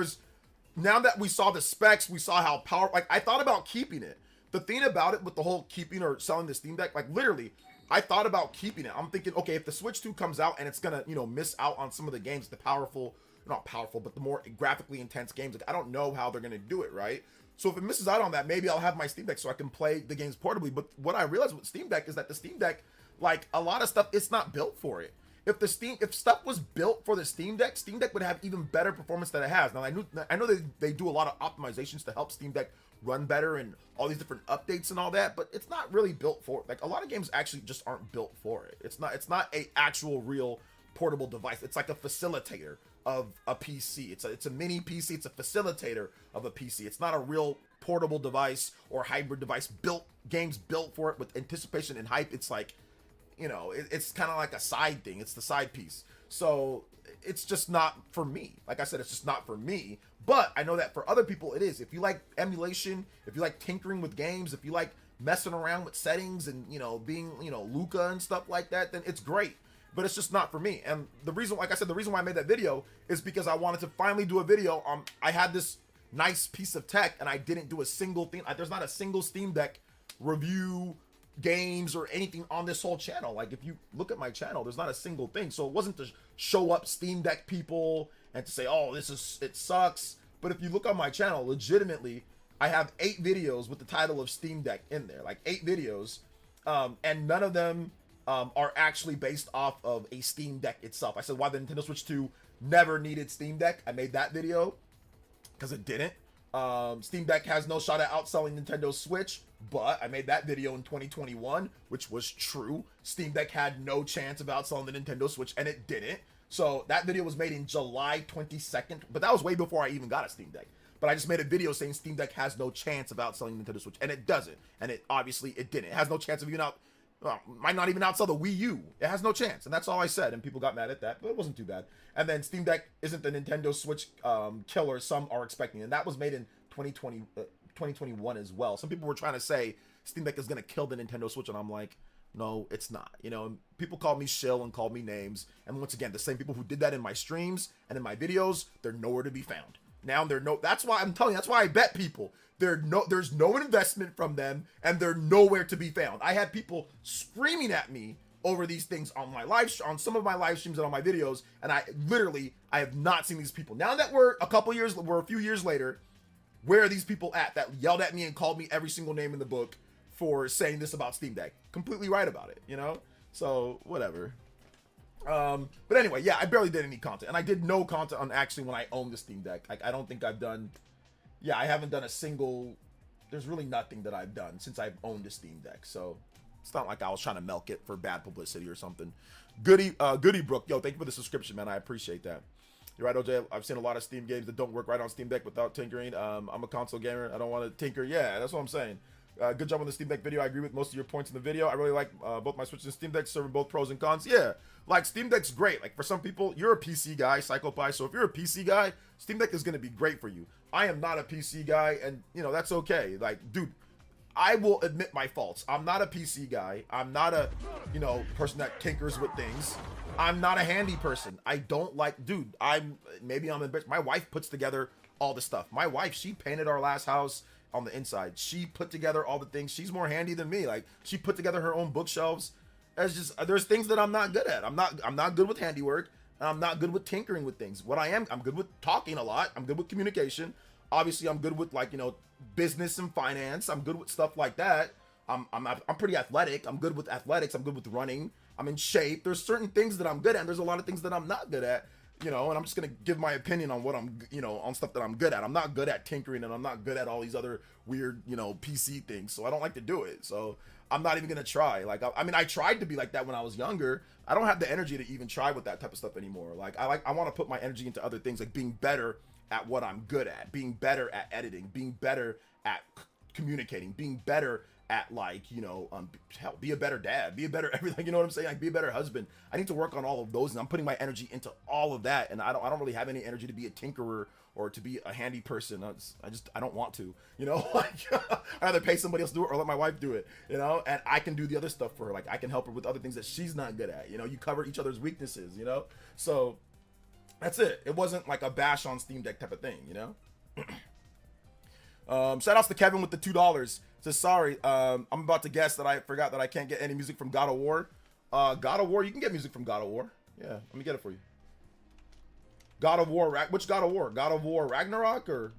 now that we saw the specs, we saw how powerful. Like, I thought about keeping it. The thing about it with the whole keeping or selling the Steam Deck, like, literally, I thought about keeping it. I'm thinking, okay, if the Switch 2 comes out and it's gonna, you know, miss out on some of the games, the powerful, not powerful, but the more graphically intense games, like, I don't know how they're gonna do it, right? So if it misses out on that, maybe I'll have my Steam Deck so I can play the games portably. But what I realized with Steam Deck is that the Steam Deck, like a lot of stuff, it's not built for it. If stuff was built for the Steam Deck would have even better performance than it has. Now I know they do a lot of optimizations to help Steam Deck run better and all these different updates and all that, but it's not really built for it. Like a lot of games actually just aren't built for it. It's not a actual real portable device. It's like a facilitator of a PC. It's a mini PC. It's a facilitator of a PC. It's not a real portable device or hybrid device games built for it with anticipation and hype. It's like, you know, it's kind of like a side thing. It's the side piece. So it's just not for me. Like I said, it's just not for me. But I know that for other people it is. If you like emulation, if you like tinkering with games, if you like messing around with settings and, you know, being, you know, Luca and stuff like that, then it's great. But it's just not for me. And the reason, like I said, the reason why I made that video is because I wanted to finally do a video on, I had this nice piece of tech and I didn't do a single thing. There's not a single Steam Deck review, games, or anything on this whole channel. Like if you look at my channel, there's not a single thing. So it wasn't to show up Steam Deck people and to say, oh, it sucks. But if you look on my channel, legitimately, I have 8 videos with the title of Steam Deck in there, like 8 videos, and none of them are actually based off of a Steam Deck itself. I said why the Nintendo Switch 2 never needed Steam Deck. I made that video because it didn't. Steam Deck has no shot at outselling Nintendo Switch, but I made that video in 2021, which was true. Steam Deck had no chance of outselling the Nintendo Switch, and it didn't. So that video was made in July 22nd, but that was way before I even got a Steam Deck. But I just made a video saying Steam Deck has no chance of outselling Nintendo Switch, and it doesn't. And it obviously it didn't. It has no chance of even might not even outsell the Wii U. It has no chance, and that's all I said. And people got mad at that, but it wasn't too bad. And then Steam Deck isn't the Nintendo Switch killer some are expecting, and that was made in 2021 as well. Some people were trying to say Steam Deck is gonna kill the Nintendo Switch, and I'm like, no, it's not. You know, people call me shill and call me names, and once again, the same people who did that in my streams and in my videos, they're nowhere to be found. Now that's why I'm telling you, that's why I bet people. There's no investment from them, and they're nowhere to be found. I had people screaming at me over these things on on some of my live streams and on my videos, and I have not seen these people. Now that we're a few years later, where are these people at that yelled at me and called me every single name in the book for saying this about Steam Deck? Completely right about it, you know? So, whatever. But anyway, yeah, I barely did any content, and I did no content on actually when I owned the Steam Deck. Like, I don't think I've done, I haven't done a single, there's really nothing that I've done since I've owned a Steam Deck, so it's not like I was trying to milk it for bad publicity or something. Goody Brook, yo, thank you for the subscription, man, I appreciate that. You're right, OJ, I've seen a lot of Steam games that don't work right on Steam Deck without tinkering. I'm a console gamer, I don't want to tinker. Yeah, that's what I'm saying. Good job on the Steam Deck video. I agree with most of your points in the video. I really like both my Switch and Steam Deck, serving both pros and cons. Yeah, like Steam Deck's great. Like for some people, you're a PC guy, Psychopie. So if you're a PC guy, Steam Deck is going to be great for you. I am not a PC guy, and you know that's okay. Like, dude, I will admit my faults. I'm not a PC guy. I'm not a, person that tinkers with things. I'm not a handy person. I don't like, dude. Maybe I'm a bitch. My wife puts together all the stuff. My wife, she painted our last house on the inside. She put together all the things. She's more handy than me. Like, she put together her own bookshelves. There's things that I'm not good at. I'm not good with handiwork, and I'm not good with tinkering with things. I'm good with talking a lot. I'm good with communication. Obviously, I'm good with business and finance. I'm good with stuff like that. I'm pretty athletic. I'm good with athletics. I'm good with running. I'm in shape. There's certain things that I'm good at, and there's a lot of things that I'm not good at. And I'm just going to give my opinion on what I'm, on stuff that I'm good at. I'm not good at tinkering, and I'm not good at all these other weird, PC things. So I don't like to do it. So I'm not even going to try. Like, I tried to be like that when I was younger. I don't have the energy to even try with that type of stuff anymore. Like, I want to put my energy into other things, like being better at what I'm good at, being better at editing, being better at communicating, being better at be a better dad, be a better everything, you know what I'm saying? Like, be a better husband. I need to work on all of those, and I'm putting my energy into all of that, and I don't really have any energy to be a tinkerer or to be a handy person. I don't want to, like, I'd rather pay somebody else to do it or let my wife do it, and I can do the other stuff for her. Like, I can help her with other things that she's not good at, you cover each other's weaknesses, so that's it. It wasn't like a bash on Steam Deck type of thing, Shout outs to Kevin with the $2. Says, sorry, I'm about to guess that I forgot that I can't get any music from God of War. God of War, you can get music from God of War. Yeah, let me get it for you. God of War, which God of War? God of War Ragnarok or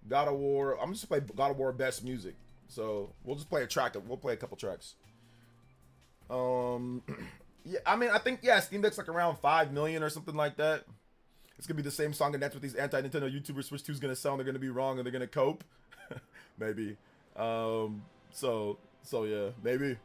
God of War? I'm just gonna play God of War best music. So we'll just play a track. We'll play a couple tracks. Yeah, I think, Steam Deck's like around 5 million or something like that. It's gonna be the same song and dance with these anti-Nintendo YouTubers. Switch 2's gonna sell, and they're gonna be wrong, and they're gonna cope. Maybe. So yeah, maybe.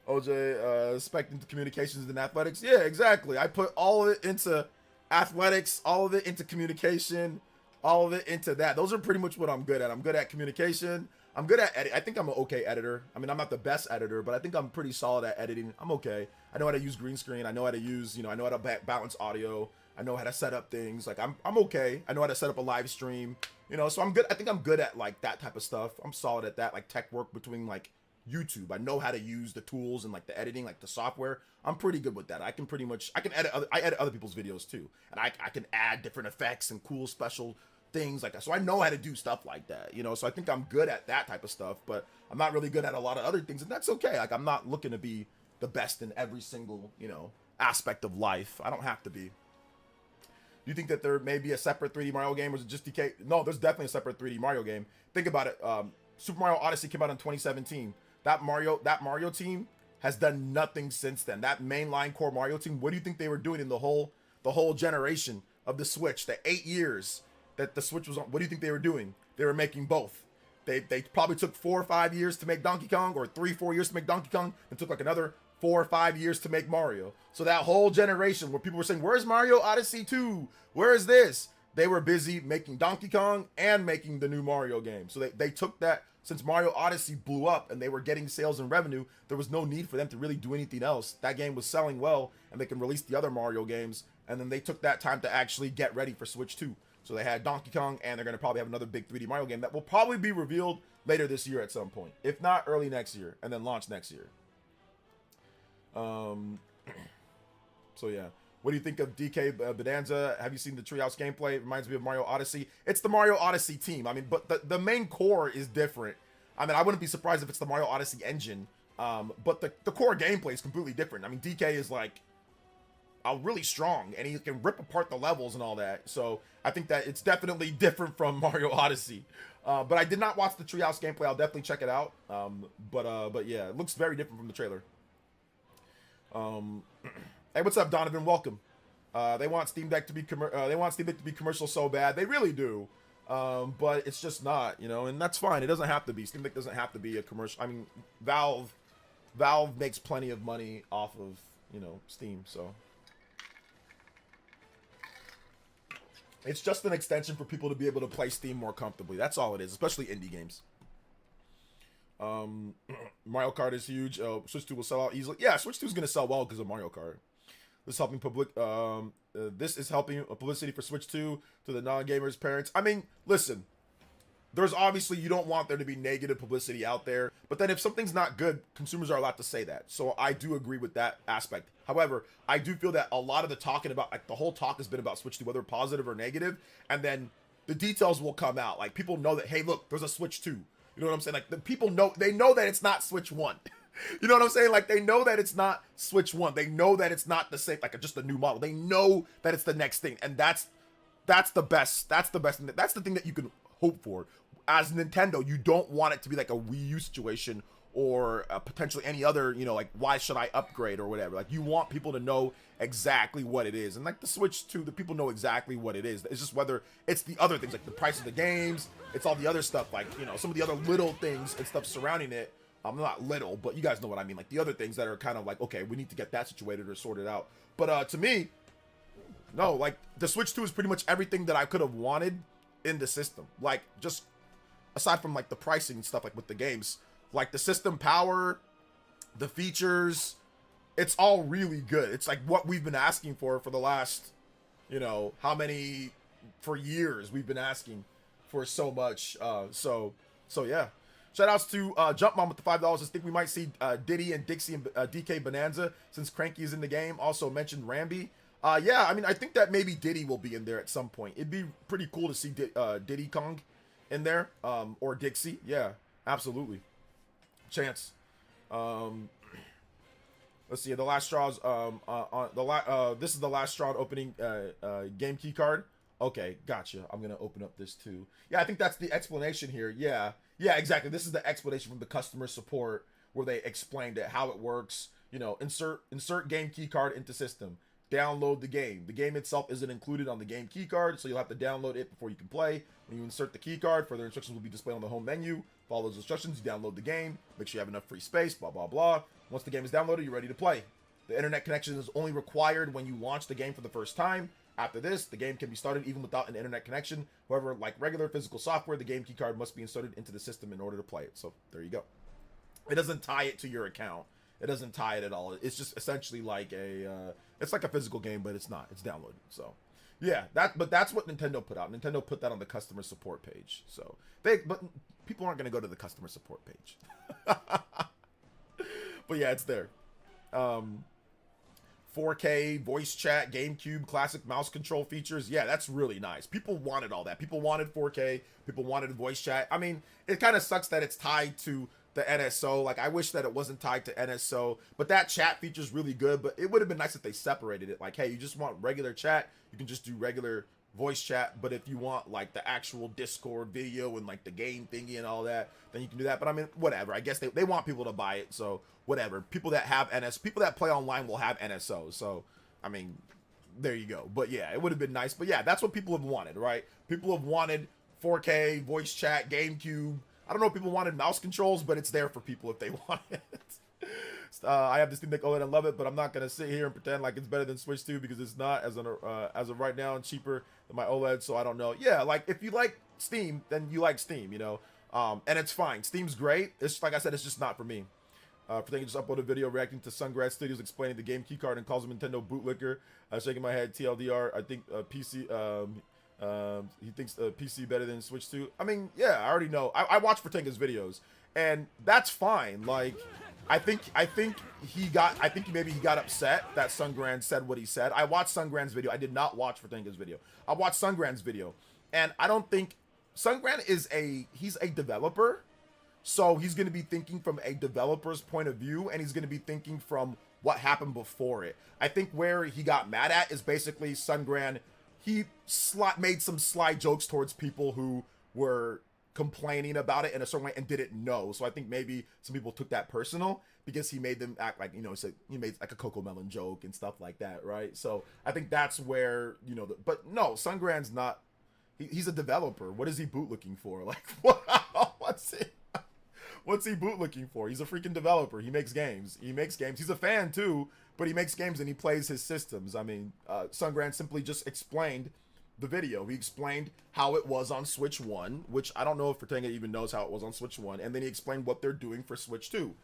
OJ, spec into communications and athletics. Yeah, exactly. I put all of it into athletics, all of it into communication, all of it into that. Those are pretty much what I'm good at. I'm good at communication. I'm good at edit. I think I'm an okay editor. I mean, I'm not the best editor, but I think I'm pretty solid at editing. I'm okay. I know how to use green screen. I know how to use, I know how to balance audio. I know how to set up things. Like, I'm okay. I know how to set up a live stream, so I'm good. I think I'm good at like that type of stuff. I'm solid at that, like tech work between like YouTube. I know how to use the tools and like the editing, like the software. I'm pretty good with that. I can edit other people's videos too. And I can add different effects and cool special things like that. So I know how to do stuff like that, so I think I'm good at that type of stuff, but I'm not really good at a lot of other things, and that's okay. Like, I'm not looking to be the best in every single, aspect of life. I don't have to be. Do you think that there may be a separate 3D Mario game, or is it just DK? No, there's definitely a separate 3D Mario game. Think about it. Super Mario Odyssey came out in 2017. That Mario team has done nothing since then. That mainline core Mario team, what do you think they were doing in the whole generation of the Switch? The 8 years that the Switch was on, what do you think they were doing? They were making both. They probably took 4 or 5 years to make Donkey Kong, or 3-4 years to make Donkey Kong, and took like another 4 or 5 years to make Mario. So that whole generation where people were saying, where's Mario Odyssey 2? Where is this? They were busy making Donkey Kong and making the new Mario game. So they took that, since Mario Odyssey blew up and they were getting sales and revenue, there was no need for them to really do anything else. That game was selling well, and they can release the other Mario games. And then they took that time to actually get ready for Switch 2. So they had Donkey Kong, and they're going to probably have another big 3D Mario game that will probably be revealed later this year at some point. If not, early next year, and then launch next year. So yeah. What do you think of DK Bonanza? Have you seen the Treehouse gameplay? It reminds me of Mario Odyssey. It's the Mario Odyssey team. I mean, but the main core is different. I mean, I wouldn't be surprised if it's the Mario Odyssey engine. But the core gameplay is completely different. I mean, DK is like really strong, and he can rip apart the levels and all that. So I think that it's definitely different from Mario Odyssey. But I did not watch the Treehouse gameplay. I'll definitely check it out. But yeah, it looks very different from the trailer. Hey, what's up, Donovan? Welcome. They want Steam Deck to be commercial so bad. They really do. But it's just not, you know, and that's fine. It doesn't have to be. Steam Deck doesn't have to be a commercial. I mean, Valve makes plenty of money off of, you know, Steam, so it's just an extension for people to be able to play Steam more comfortably. That's all it is, especially indie games. Mario Kart is huge. Switch 2 will sell out easily. Yeah, Switch 2 is going to sell well because of Mario Kart. This is helping publicity for Switch 2 to the non-gamers' parents. I mean, listen, there's obviously, you don't want there to be negative publicity out there, but then if something's not good, consumers are allowed to say that. So I do agree with that aspect. However, I do feel that a lot of the talking about, like, the whole talk has been about Switch 2, whether positive or negative, and then the details will come out. Like, people know that, hey, look, there's a Switch 2. You know what I'm saying? Like, the people know, they know that it's not Switch 1. You know what I'm saying? Like, they know that it's not Switch 1. They know that it's not the same, like, just a new model. They know that it's the next thing. And that's the best. That's the best. That's the thing that you can hope for. As Nintendo, you don't want it to be like a Wii U situation or potentially any other, you know, like, why should I upgrade or whatever. Like, you want people to know exactly what it is. And, like, the Switch 2, the people know exactly what it is. It's just whether it's the other things, like the price of the games, it's all the other stuff, like, you know, some of the other little things and stuff surrounding it. Not little, but you guys know what I mean. Like, the other things that are kind of like, okay, we need to get that situated or sorted out. But to me, no, like, the Switch 2 is pretty much everything that I could have wanted in the system. Like, just aside from, like, the pricing and stuff, like, with the games. Like, the system power, the features, it's all really good. It's, like, what we've been asking for the last, you know, for years we've been asking for so much. So yeah. Shoutouts to Jumpmon with the $5. I think we might see Diddy and Dixie and DK Bonanza since Cranky is in the game. Also mentioned Rambi. Yeah, I mean, I think that maybe Diddy will be in there at some point. It'd be pretty cool to see Diddy Kong in there, or Dixie. Yeah, absolutely. Chance. Let's see. The last straw's this is the last straw opening game key card. Okay, gotcha. I'm gonna open up this too. Yeah, I think that's the explanation here. Yeah, exactly. This is the explanation from the customer support where they explained it, how it works. You know, insert game key card into system. Download the game. The game itself isn't included on the game key card, so you'll have to download it before you can play. When you insert the key card, further instructions will be displayed on the home menu. Follow those instructions, you download the game, make sure you have enough free space, blah, blah, blah. Once the game is downloaded, you're ready to play. The internet connection is only required when you launch the game for the first time. After this, the game can be started even without an internet connection. However, like regular physical software, the game key card must be inserted into the system in order to play it. So there you go. It doesn't tie it to your account. It doesn't tie it at all. It's just essentially like it's like a physical game, but it's not. It's downloaded. So yeah, but that's what Nintendo put out. Nintendo put that on the customer support page. So but people aren't going to go to the customer support page. But yeah, it's there. 4K voice chat, GameCube classic mouse control features. Yeah, that's really nice. People wanted all that. People wanted 4K. People wanted voice chat. I mean, it kind of sucks that it's tied to the NSO. Like, I wish that it wasn't tied to NSO, but that chat feature is really good. But it would have been nice if they separated it. Like, hey, you just want regular chat, you can just do regular voice chat. But if you want like the actual Discord video and like the game thingy and all that, then you can do that. But I mean, whatever. I guess they want people to buy it, so whatever. People that have people that play online will have NSO. So I mean, there you go. But yeah, it would have been nice. But yeah, that's what people have wanted, right? People have wanted 4K voice chat, GameCube. I don't know if people wanted mouse controls, but it's there for people if they want it. I have this Steam Deck OLED and love it, but I'm not gonna sit here and pretend like it's better than Switch 2 because it's not, as of right now, and cheaper than my OLED. So I don't know. Yeah, like if you like Steam, then you like Steam, you know, and it's fine. Steam's great. It's like I said, it's just not for me. For thinking, just upload a video reacting to Sungrad Studios explaining the game keycard and calls him Nintendo bootlicker. Shaking my head. TLDR. I think PC. He thinks PC better than Switch 2. I mean, yeah, I already know. I watch Vertinga's videos, and that's fine. Like, I think maybe he got upset that Sungran said what he said. I watched Sungran's video. I did not watch Vertinga's video. I watched Sungran's video, and I don't think Sungran he's a developer, so he's going to be thinking from a developer's point of view, and he's going to be thinking from what happened before it. I think where he got mad at is basically Sungran. He made some sly jokes towards people who were complaining about it in a certain way and didn't know. So I think maybe some people took that personal because he made them act like, you know, so he made like a Coco Melon joke and stuff like that, right? So I think that's where, you know, but no, Sungran's not, he's a developer. What is he bootlicking for? Like, what's he bootlicking for? He's a freaking developer. He makes games. He's a fan too, but he makes games and he plays his systems. I mean, Sungran simply just explained the video. He explained how it was on Switch 1, which I don't know if Vertinga even knows how it was on Switch 1, and then he explained what they're doing for Switch 2.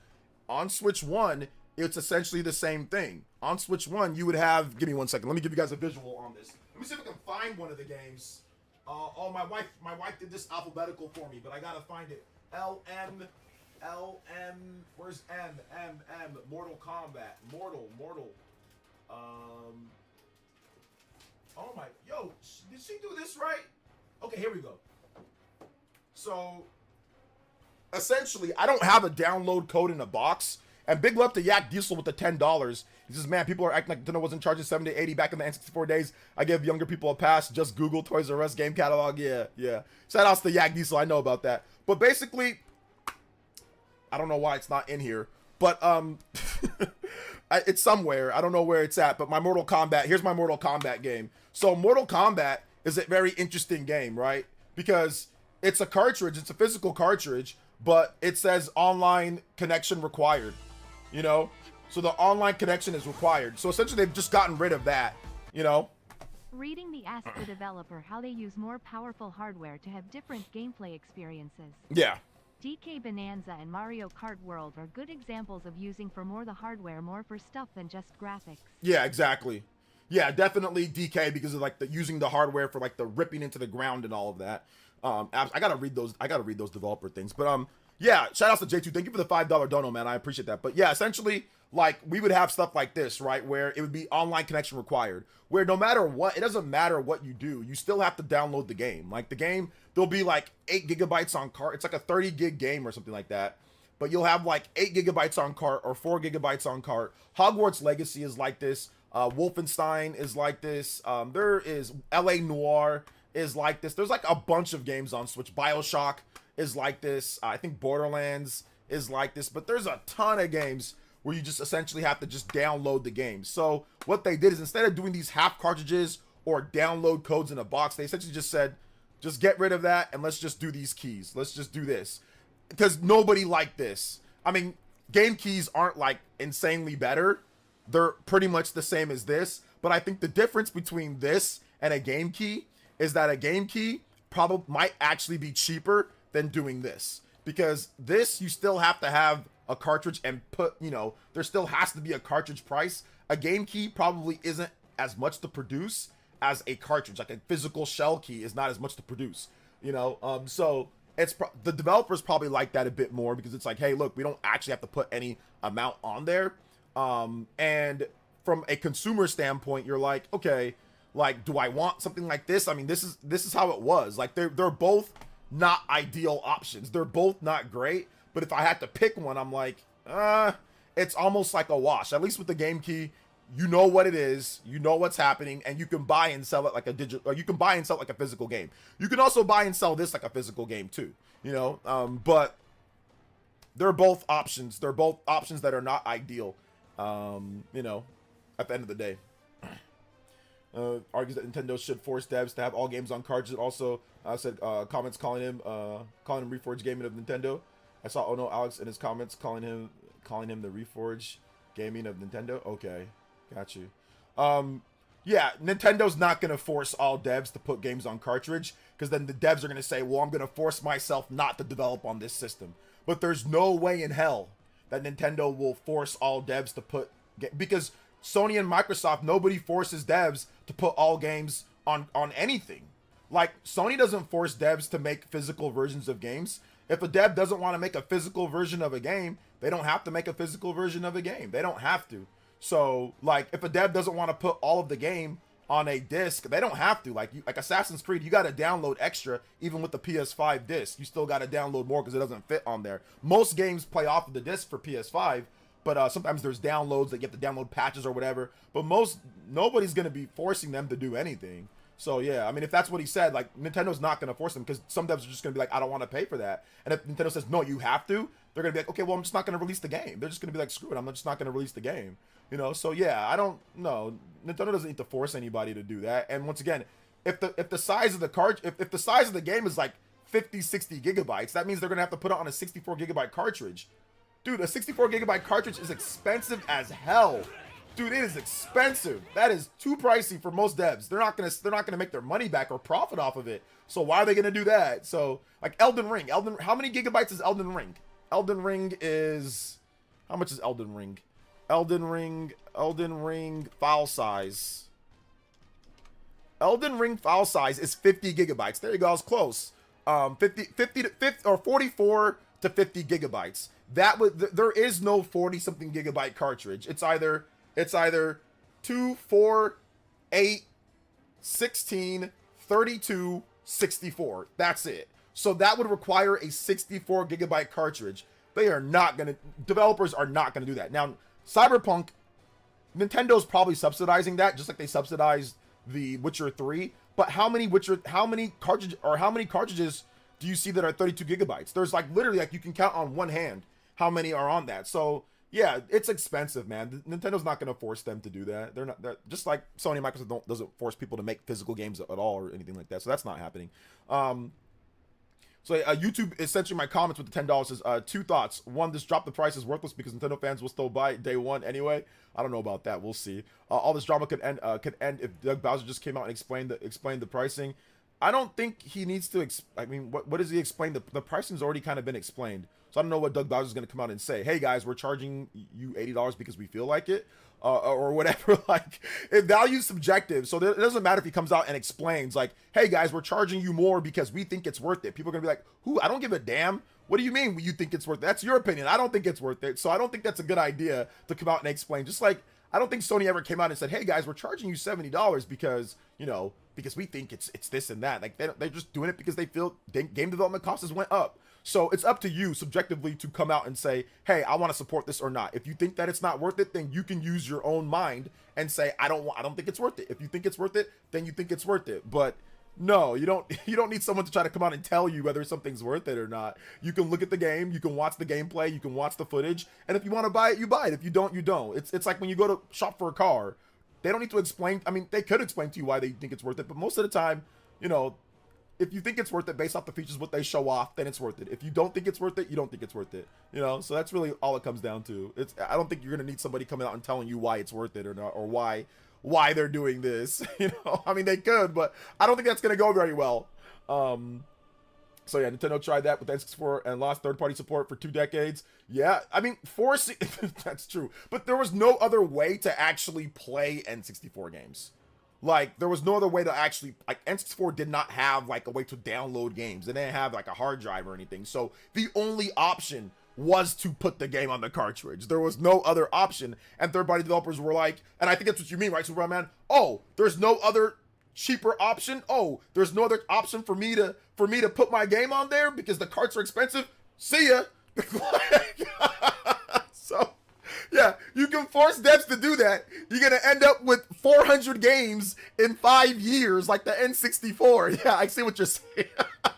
On Switch 1, it's essentially the same thing. On Switch 1, you would have, give me 1 second, let me give you guys a visual on this. Let me see if I can find one of the games. Oh, my wife did this alphabetical for me, but I gotta find it. LM, where's M, Mortal Kombat, Mortal, oh my, yo, did she do this right? Okay, here we go. So, essentially, I don't have a download code in a box, and big love to Yak Diesel with the $10. He says, man, people are acting like Nintendo wasn't charging 70 to 80 back in the N64 days. I give younger people a pass. Just Google Toys R Us game catalog. Yeah. Shout outs to Yak Diesel. I know about that. But basically, I don't know why it's not in here, but it's somewhere. I don't know where it's at, but my Mortal Kombat, here's my Mortal Kombat game. So Mortal Kombat is a very interesting game, right? Because it's a cartridge, it's a physical cartridge, but it says online connection required, you know? So the online connection is required. So essentially they've just gotten rid of that, you know? Reading the Ask the Developer how they use more powerful hardware to have different gameplay experiences. Yeah. DK Bonanza and Mario Kart World are good examples of using for more the hardware more for stuff than just graphics. Yeah, exactly. Yeah, definitely DK because of like the using the hardware for like the ripping into the ground and all of that. I gotta read those developer things. But yeah, shout outs to J2. Thank you for the $5 dono, man. I appreciate that. But yeah, essentially, like we would have stuff like this, right? Where it would be online connection required. Where no matter what, it doesn't matter what you do, you still have to download the game. Like the game, there'll be like 8 gigabytes on Cart. It's like a 30 gig game or something like that. But you'll have like 8 gigabytes on Cart or 4 gigabytes on Cart. Hogwarts Legacy is like this. Wolfenstein is like this. There is LA Noire is like this. There's like a bunch of games on Switch. BioShock is like this. I think Borderlands is like this. But there's a ton of games where you just essentially have to just download the game. So what they did is instead of doing these half cartridges or download codes in a box, they essentially just said, just get rid of that and let's just do these keys. Let's just do this. Because nobody liked this. I mean, game keys aren't like insanely better. They're pretty much the same as this. But I think the difference between this and a game key is that a game key probably might actually be cheaper than doing this. Because this, you still have to have a cartridge and put, you know, there still has to be a cartridge price. A game key probably isn't as much to produce as a cartridge. Like a physical shell key is not as much to produce, you know? So it's the developers probably like that a bit more because it's like, hey, look, we don't actually have to put any amount on there. And from a consumer standpoint, you're like, okay, like, do I want something like this? I mean, this is how it was. Like they're both not ideal options. They're both not great, But if I had to pick one, I'm like, it's almost like a wash. At least with the game key, you know what it is, you know what's happening, and you can buy and sell it like a digital, or you can buy and sell it like a physical game. You can also buy and sell this like a physical game too, you know. But they're both options. They're both options that are not ideal, you know, at the end of the day. Argues that Nintendo should force devs to have all games on cartridges. Also said comments calling him Reforged Gaming of Nintendo. I saw no Alex in his comments calling him the Reforged Gaming of Nintendo. Okay, got you. Yeah, Nintendo's not gonna force all devs to put games on cartridge, because then the devs are gonna say, well, I'm gonna force myself not to develop on this system. But there's no way in hell that Nintendo will force all devs to put, because Sony and Microsoft, nobody forces devs to put all games on anything. Like, Sony doesn't force devs to make physical versions of games. If a dev doesn't want to make a physical version of a game, they don't have to make a physical version of a game. They don't have to. So, like, if a dev doesn't want to put all of the game on a disc, they don't have to. Like, like Assassin's Creed, you got to download extra, even with the PS5 disc. You still got to download more because it doesn't fit on there. Most games play off of the disc for PS5, but sometimes there's downloads that you have to download patches or whatever. But nobody's going to be forcing them to do anything. So, yeah, I mean, if that's what he said, like, Nintendo's not going to force them, because some devs are just going to be like, I don't want to pay for that. And if Nintendo says, no, you have to, they're going to be like, okay, well, I'm just not going to release the game. They're just going to be like, screw it, I'm just not going to release the game. You know, so, yeah, I don't know. Nintendo doesn't need to force anybody to do that. And once again, if the size of the card, if the size of the game is like 50, 60 gigabytes, that means they're going to have to put it on a 64 gigabyte cartridge. Dude, a 64 gigabyte cartridge is expensive as hell. Dude, it is expensive. That is too pricey for most devs. They're not gonna make their money back or profit off of it. So why are they gonna do that? So, like, Elden Ring, how many gigabytes is Elden Ring? Elden Ring is, how much is Elden Ring? Elden Ring file size. Elden Ring file size is 50 gigabytes. There you go, I was close. 50 or 44 to 50 gigabytes. There is no 40 something gigabyte cartridge. It's either 2, 4, 8, 16, 32, 64. That's it. So that would require a 64 gigabyte cartridge. Developers are not going to do that. Now, Cyberpunk, Nintendo's probably subsidizing that, just like they subsidized the Witcher 3. But how many cartridges do you see that are 32 gigabytes? There's like literally, like, you can count on one hand how many are on that. So yeah, it's expensive, man. Nintendo's not going to force them to do that. They're just like Sony and Microsoft doesn't force people to make physical games at all or anything like that. So that's not happening. So YouTube is censoring my comments with the $10. Says, 2 thoughts. 1, this drop the price is worthless because Nintendo fans will still buy it day 1 anyway. I don't know about that. We'll see. All this drama could end if Doug Bowser just came out and explained the pricing. I don't think he needs to. I mean, what does he explain? The pricing's already kind of been explained. So I don't know what Doug Bowser's going to come out and say. Hey guys, we're charging you $80 because we feel like it, or whatever. Like, value's subjective, so it doesn't matter if he comes out and explains like, hey guys, we're charging you more because we think it's worth it. People are going to be like, who? I don't give a damn. What do you mean you think it's worth it? That's your opinion. I don't think it's worth it. So I don't think that's a good idea to come out and explain. Just like, I don't think Sony ever came out and said, hey guys, we're charging you $70 because, you know, because we think it's this and that. Like, they're just doing it because they feel game development costs went up. So it's up to you subjectively to come out and say, hey, I want to support this or not. If you think that it's not worth it, then you can use your own mind and say, I don't think it's worth it. If you think it's worth it, then you think it's worth it. But no, you don't need someone to try to come out and tell you whether something's worth it or not. You can look at the game, you can watch the gameplay, you can watch the footage, and if you want to buy it, you buy it. If you don't, you don't. It's like when you go to shop for a car. They don't need to explain. I mean, they could explain to you why they think it's worth it, but most of the time, you know, if you think it's worth it based off the features, what they show off, then it's worth it. If you don't think it's worth it, you don't think it's worth it. You know, so that's really all it comes down to. I don't think you're gonna need somebody coming out and telling you why it's worth it or not, or why they're doing this. You know, I mean, they could, but I don't think that's gonna go very well. So yeah, Nintendo tried that with N64 and lost third-party support for 2 decades. Yeah, I mean, forcing that's true, but there was no other way to actually play N64 games. Like, there was no other way to actually, like, N64 did not have, like, a way to download games. They didn't have, like, a hard drive or anything. So the only option was to put the game on the cartridge. There was no other option. And third-party developers were like, and I think that's what you mean, right, Superman? Oh, there's no other cheaper option? Oh, there's no other option for me to put my game on there because the carts are expensive? See ya! So, yeah, you can force devs to do that. You're going to end up with 400 games in 5 years, like the N64. Yeah, I see what you're saying.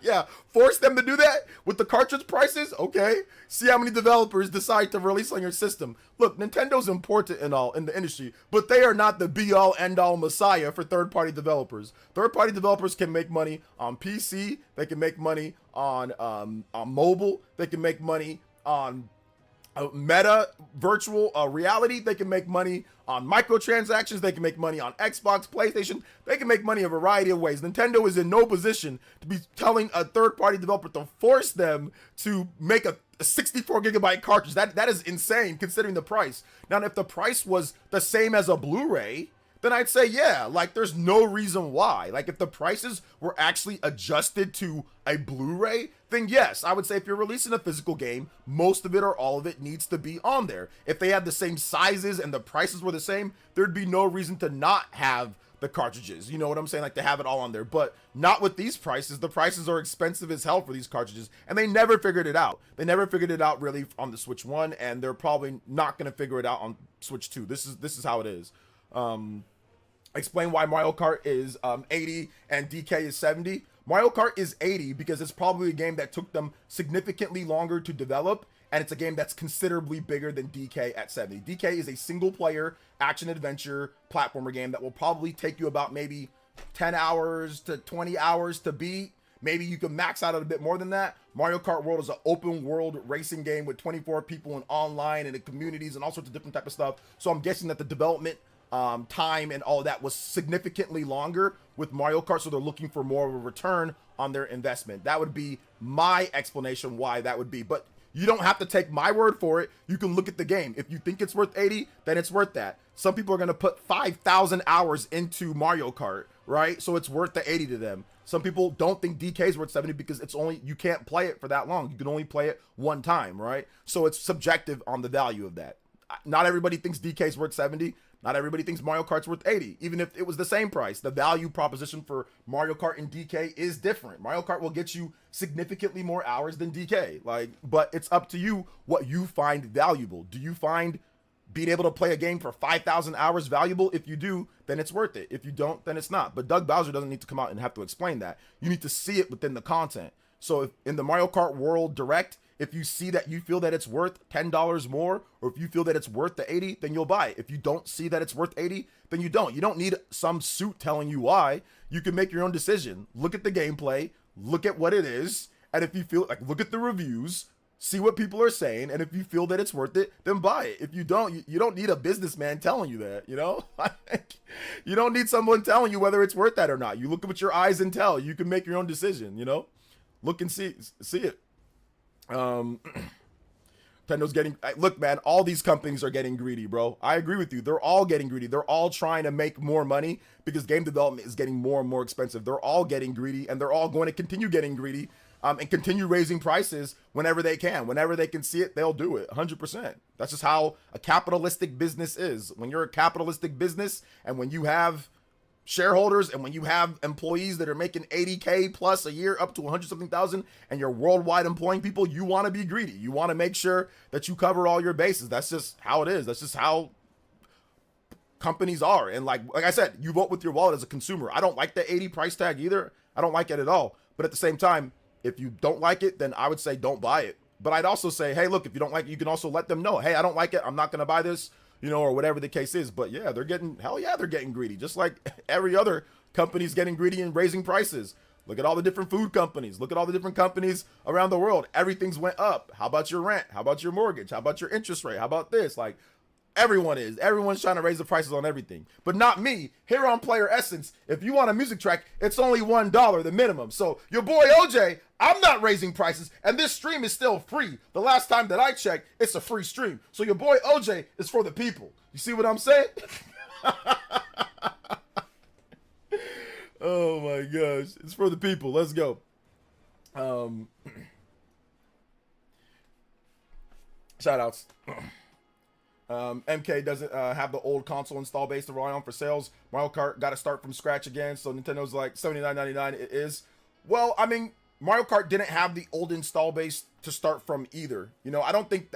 Yeah, force them to do that with the cartridge prices. Okay, see how many developers decide to release on your system. Look, Nintendo's important and all in the industry, but they are not the be-all, end-all messiah for third-party developers. Third-party developers can make money on PC. They can make money on mobile. They can make money on meta virtual reality. They can make money on microtransactions. They can make money on Xbox, PlayStation. They can make money a variety of ways. Nintendo is in no position to be telling a third-party developer to force them to make a 64 gigabyte cartridge. That is insane considering the price. Now, if the price was the same as a Blu-ray, then I'd say, yeah, like there's no reason why. Like if the prices were actually adjusted to a Blu-ray, then yes, I would say if you're releasing a physical game, most of it or all of it needs to be on there. If they had the same sizes and the prices were the same, there'd be no reason to not have the cartridges. You know what I'm saying? Like to have it all on there, but not with these prices. The prices are expensive as hell for these cartridges, and they never figured it out. They never figured it out really on the Switch 1, and they're probably not going to figure it out on Switch 2. This is how it is. Explain why Mario Kart is 80 and DK is 70. Mario Kart is 80 because it's probably a game that took them significantly longer to develop, and it's a game that's considerably bigger than DK at 70. DK is a single player action adventure platformer game that will probably take you about maybe 10 hours to 20 hours to beat. Maybe you can max out a bit more than that. Mario Kart World is an open world racing game with 24 people and online and in communities and all sorts of different type of stuff. So I'm guessing that the development time and all of that was significantly longer with Mario Kart, so they're looking for more of a return on their investment. That would be my explanation why that would be, but you don't have to take my word for it. You can look at the game. If you think it's worth 80, then it's worth that. Some people are going to put 5,000 hours into Mario Kart, right? So it's worth the 80 to them. Some people don't think DK is worth 70 because you can't play it for that long. You can only play it one time, right? So it's subjective on the value of that. Not everybody thinks DK is worth 70. Not everybody thinks Mario Kart's worth 80, even if it was the same price. The value proposition for Mario Kart and DK is different. Mario Kart will get you significantly more hours than DK, but it's up to you what you find valuable. Do you find being able to play a game for 5,000 hours valuable? If you do, then it's worth it. If you don't, then it's not. But Doug Bowser doesn't need to come out and have to explain that. You need to see it within the content. So if in the Mario Kart World Direct, if you see that you feel that it's worth $10 more, or if you feel that it's worth the 80, then you'll buy it. If you don't see that it's worth 80, then you don't. You don't need some suit telling you why. You can make your own decision. Look at the gameplay, look at what it is, and if you feel like, look at the reviews, see what people are saying, and if you feel that it's worth it, then buy it. If you don't, you don't need a businessman telling you that, you know? You don't need someone telling you whether it's worth that or not. You look with your eyes and tell. You can make your own decision, you know? Look and see it. Nintendo's getting, look, man, all these companies are getting greedy, bro. I agree with you. They're all getting greedy. They're all trying to make more money because game development is getting more and more expensive. They're all getting greedy, and they're all going to continue getting greedy, and continue raising prices whenever they can. Whenever they can see it, they'll do it 100%. That's just how a capitalistic business is. When you're a capitalistic business, and when you have shareholders, and when you have employees that are making 80K plus a year, up to 100 something thousand, and you're worldwide employing people, you want to be greedy. You want to make sure that you cover all your bases. That's just how it is. That's just how companies are. And like I said, you vote with your wallet as a consumer. I don't like the 80 price tag either. I don't like it at all. But at the same time, if you don't like it, then I would say don't buy it. But I'd also say, hey, look, if you don't like it, you can also let them know, hey, I don't like it. I'm not going to buy this. You know, or whatever the case is. But yeah, they're getting greedy. Just like every other company's getting greedy and raising prices. Look at all the different food companies. Look at all the different companies around the world. Everything's went up. How about your rent? How about your mortgage? How about your interest rate? How about this? Like, everyone's trying to raise the prices on everything, but not me. Here on Player Essence, if you want a music track, it's only $1, the minimum. So your boy OJ, I'm not raising prices, and this stream is still free. The last time that I checked, it's a free stream. So your boy OJ is for the people. You see what I'm saying? Oh my gosh, it's for the people. Let's go. Shout outs. MK doesn't have the old console install base to rely on for sales. Mario Kart got to start from scratch again, so Nintendo's like $79.99. It is. Well, I mean, Mario Kart didn't have the old install base to start from either. You know, I don't think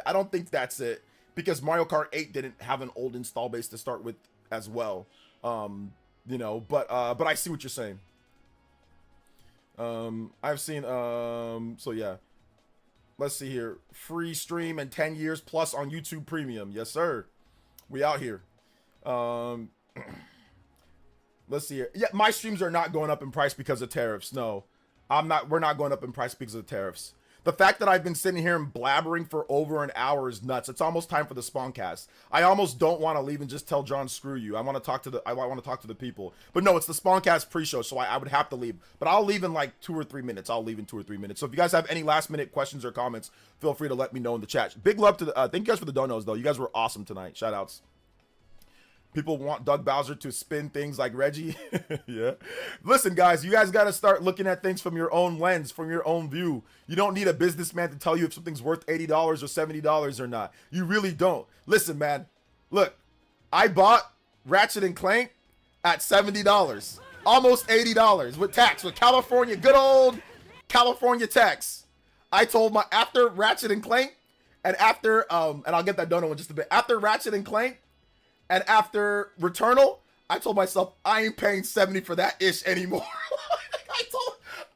that's it, because Mario Kart 8 didn't have an old install base to start with as well. You know, but I see what you're saying. I've seen so yeah. Let's see here. Free stream and 10 years plus on YouTube Premium. Yes, sir. We out here. Let's see here. Yeah, my streams are not going up in price because of tariffs. No, we're not going up in price because of tariffs. The fact that I've been sitting here and blabbering for over an hour is nuts. It's almost time for the Spawncast. I almost don't want to leave and just tell John, screw you. I want to talk to the people. But no, it's the Spawncast pre-show, so I would have to leave. But I'll leave in like 2 or 3 minutes. I'll leave in 2 or 3 minutes. So if you guys have any last minute questions or comments, feel free to let me know in the chat. Big love to the thank you guys for the donos though. You guys were awesome tonight. Shout outs. People want Doug Bowser to spin things like Reggie. Yeah. Listen, guys, you guys got to start looking at things from your own lens, from your own view. You don't need a businessman to tell you if something's worth $80 or $70 or not. You really don't. Listen, man. Look, I bought Ratchet and Clank at $70, almost $80 with tax, with California, good old California tax. I told after Ratchet and Clank and after, and I'll get that donut in just a bit. After Ratchet and Clank, and after Returnal, I told myself, I ain't paying $70 for that ish anymore.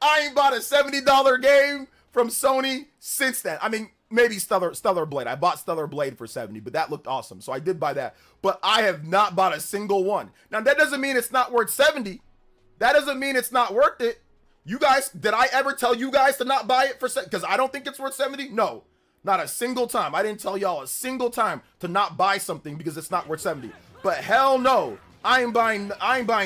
I ain't bought a $70 game from Sony since then. I mean, maybe Stellar Blade. I bought Stellar Blade for $70, but that looked awesome. So I did buy that. But I have not bought a single one. Now, that doesn't mean it's not worth $70. That doesn't mean it's not worth it. You guys, did I ever tell you guys to not buy it for $70? Because I don't think it's worth $70? No. Not a single time. I didn't tell y'all a single time to not buy something because it's not worth $70. But hell no, I ain't buying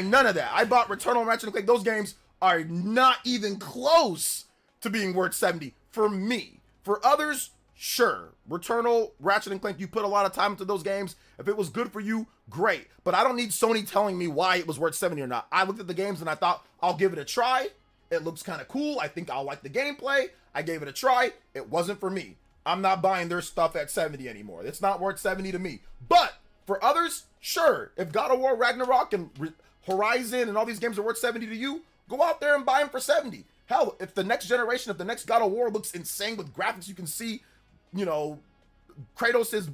none of that. I bought Returnal and Ratchet and Clank. Those games are not even close to being worth $70 for me. For others, sure. Returnal, Ratchet and Clank, you put a lot of time into those games. If it was good for you, great. But I don't need Sony telling me why it was worth $70 or not. I looked at the games and I thought, I'll give it a try. It looks kind of cool. I think I'll like the gameplay. I gave it a try. It wasn't for me. I'm not buying their stuff at $70 anymore. It's not worth $70 to me. But for others, sure. If God of War, Ragnarok, and Horizon and all these games are worth $70 to you, go out there and buy them for $70. Hell, if the next generation, if the next God of War looks insane with graphics, you can see, you know, Kratos'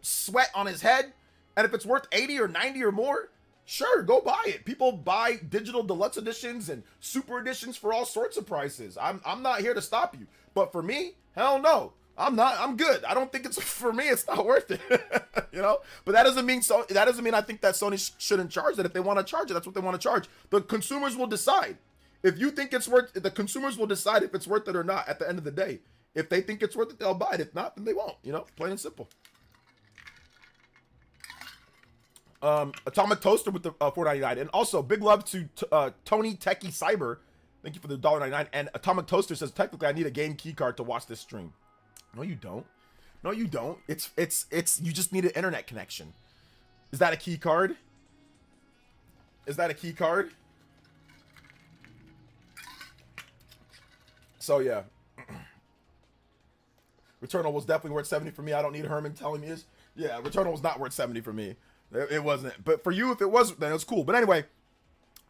sweat on his head, and if it's worth $80 or $90 or more, sure, go buy it. People buy digital deluxe editions and super editions for all sorts of prices. I'm not here to stop you. But for me, hell no. I'm good. I don't think it's, for me, it's not worth it. You know? But that doesn't mean I think that Sony shouldn't charge that. If they want to charge it, that's what they want to charge. The consumers will decide. If you think it's worth it, the consumers will decide if it's worth it or not at the end of the day. If they think it's worth it, they'll buy it. If not, then they won't. You know? Plain and simple. Atomic Toaster with the $4.99. And also, big love to Tony Techie Cyber. Thank you for the $1.99. And Atomic Toaster says, technically, I need a game key card to watch this stream. No, you don't. No, you don't. It's you just need an internet connection. Is that a key card? Is that a key card? So yeah. Returnal was definitely worth $70 for me. I don't need Herman telling me this. Yeah, Returnal was not worth $70 for me. It wasn't. But for you, if it was, then it was cool. But anyway.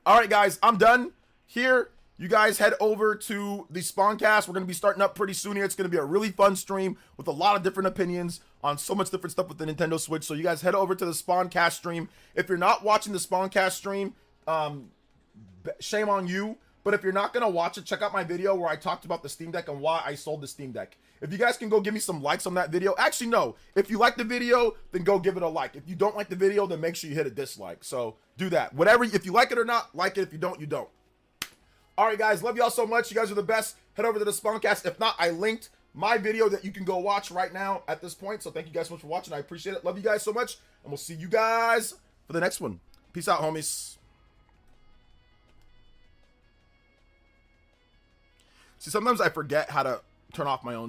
All right, guys, I'm done here. You guys head over to the Spawncast. We're going to be starting up pretty soon here. It's going to be a really fun stream with a lot of different opinions on so much different stuff with the Nintendo Switch. So you guys head over to the Spawncast stream. If you're not watching the Spawncast stream, shame on you. But if you're not going to watch it, check out my video where I talked about the Steam Deck and why I sold the Steam Deck. If you guys can go give me some likes on that video. Actually, no. If you like the video, then go give it a like. If you don't like the video, then make sure you hit a dislike. So do that. Whatever. If you like it or not, like it. If you don't, you don't. All right, guys, love y'all so much. You guys are the best. Head over to the Spawncast. If not, I linked my video that you can go watch right now at this point. So thank you guys so much for watching. I appreciate it. Love you guys so much. And we'll see you guys for the next one. Peace out, homies. See, sometimes I forget how to turn off my own